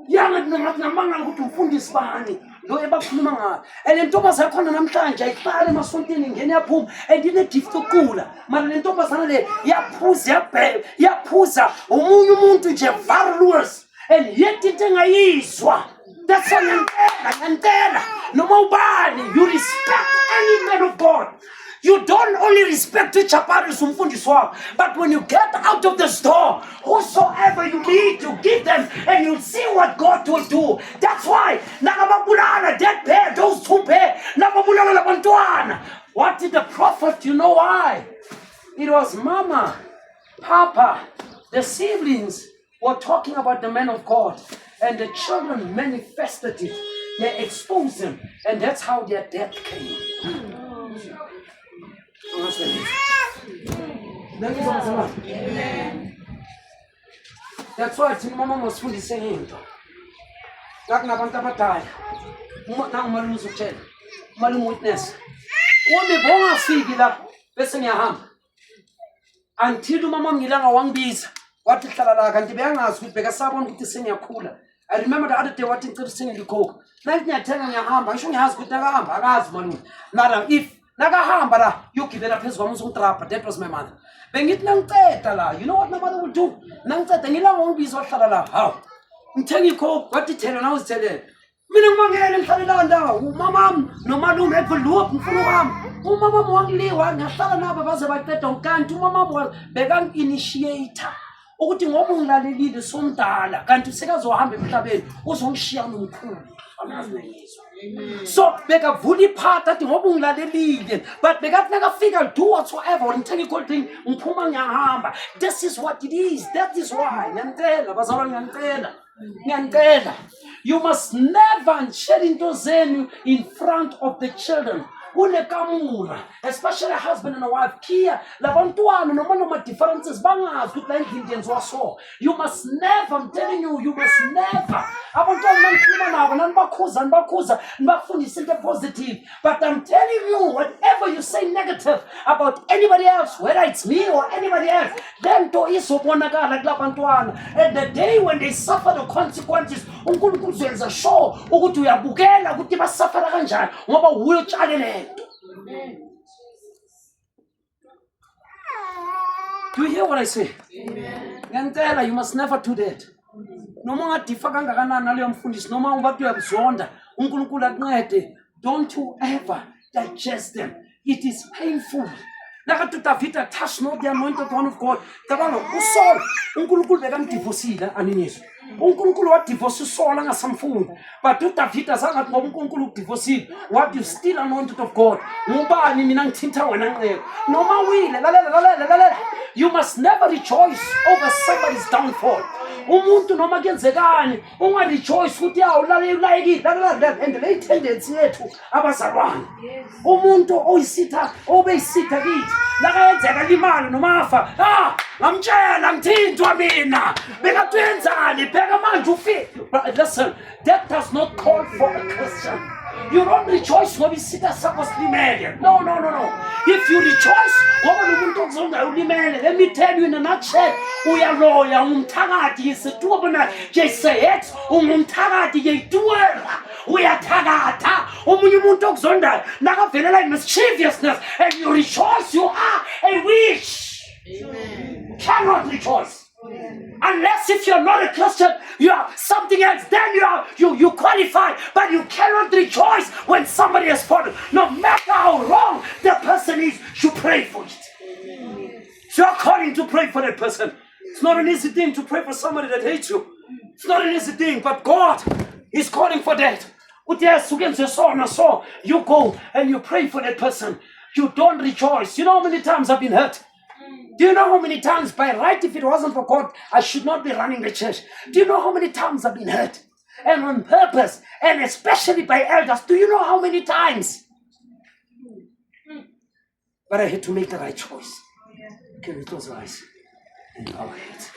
B: Younger ngathi namangala ukuthi umfundisi bani. Lo ebakhuluma ngayo. And lentombazana khona namhlanje ayihlala emasontweni ingene yaphuma and ine gift yokuqula. Mara lentombazana le yaphuza omunye umuntu nje varulous. And yet it engayizwa. That's why ngantela noma ubani you respect any man of God. You don't only respect the chaparis umfundisi wako, but when you get out of the store, whosoever you meet, you give them, and you'll see what God will do. That's why nakababulala that pair, those two pair, nakababulala labantwana. What did the prophet? You know why? It was Mama, Papa, the siblings were talking about the man of God, and the children manifested it. They exposed him, and that's how their death came. Amen. That's why Mama was fully saying, witness. Until Mama Milana one bees. What is Talala and the Bangas with Begasabon with the senior cooler. I remember the other day what interesting you cook. Like me telling your ham, I should ask with the ham, I asked money. Nada, if Nagahambara, you keep it up his one trap, that was my mother. Bang it nang tetala, you know what my mother would do? Nang tetangila won't be so talala. How? Tell you cook, what did tell and I was telling. Minamanga and Talanda, Mamma, no madam ever look for him. Oh, Mamma won't leave one, Talana was about that on can to Mamma was began initiator. Oh, the woman that lead the son Tala, can to say us or Hambe, was on Shian. So, make a woody part that the woman that lead, but they got never figure do whatsoever and technical thing. This is what it is. That is why. You must never shed into Zen in front of the children. kunekamura, especially a husband and a wife, kia labantwana noma differences bangazi ukuthi la endlini yenziwa so. You must never, I'm telling you, you must never. Abantwana nanikhuluma nabo nanibakhuza nibafundise into positive. But I'm telling you, whatever you say negative about anybody else, whether it's me or anybody else, then to izobonakala kulabantwana. And the day when they suffer the consequences, uNkulunkulu uzenza sure ukuthi uyabukela ukuthi basuffer kanjani ngoba uyotshala lento. Do you hear what I say? Ngiyantela, you must never do that. Noma ungadifa kangakanani naleyo mfundisi, noma ungathi uyabuzonda, uNkulunkulu akuncede. Don't you ever digest them. It is painful. Nakathi David touched not the anointed one of God. Cabanga uSaul, uNkulunkulu bekamdivorceile aninizwe. uNkulunkulu wadivorce uSaul angasamfuni. But uDavid azangathi ngoba uNkulunkulu udivorceile, what you still anointed of God. Ngubani mina ngithinta wena nqeko. Noma wile, lalela. You must never rejoice over somebody's downfall. Umuntu noma kuyenzekani, ungarejoice ukuthi ulayekile. And le tendency yethu abazalwane. Umuntu oyisitha, obeyisitha kithi, lakayenzeka limali noma afa. Ngamtshela ngithintwa mina. Bekatwenzani, pheka manje ufike. But listen, that does not call for a Christian. You don't rejoice ngoba isitha sakho silimele. No. If you rejoice ngoba umuntu okuzonda ulimele, let me tell you in a nutshell, uyaloya umthakathi yisitubona jesehet umthakathi yituela uyathakatha omunye umuntu okuzonda nakavelela mischievousness and you rejoice, you are a witch. Amen. Cannot rejoice. Unless if you're not a Christian, you are something else, then you qualify, but you cannot rejoice when somebody has fallen. No matter how wrong the person is, you pray for it. So you're calling to pray for that person. It's not an easy thing to pray for somebody that hates you. It's not an easy thing, but God is calling for that. So you go and you pray for that person. You don't rejoice. You know how many times I've been hurt? Do you know how many times, by right, if it wasn't for God, I should not be running the church? Do you know how many times I've been hurt? And on purpose, and especially by elders. Do you know how many times? But I had to make the right choice. Can we close our eyes and bow our heads?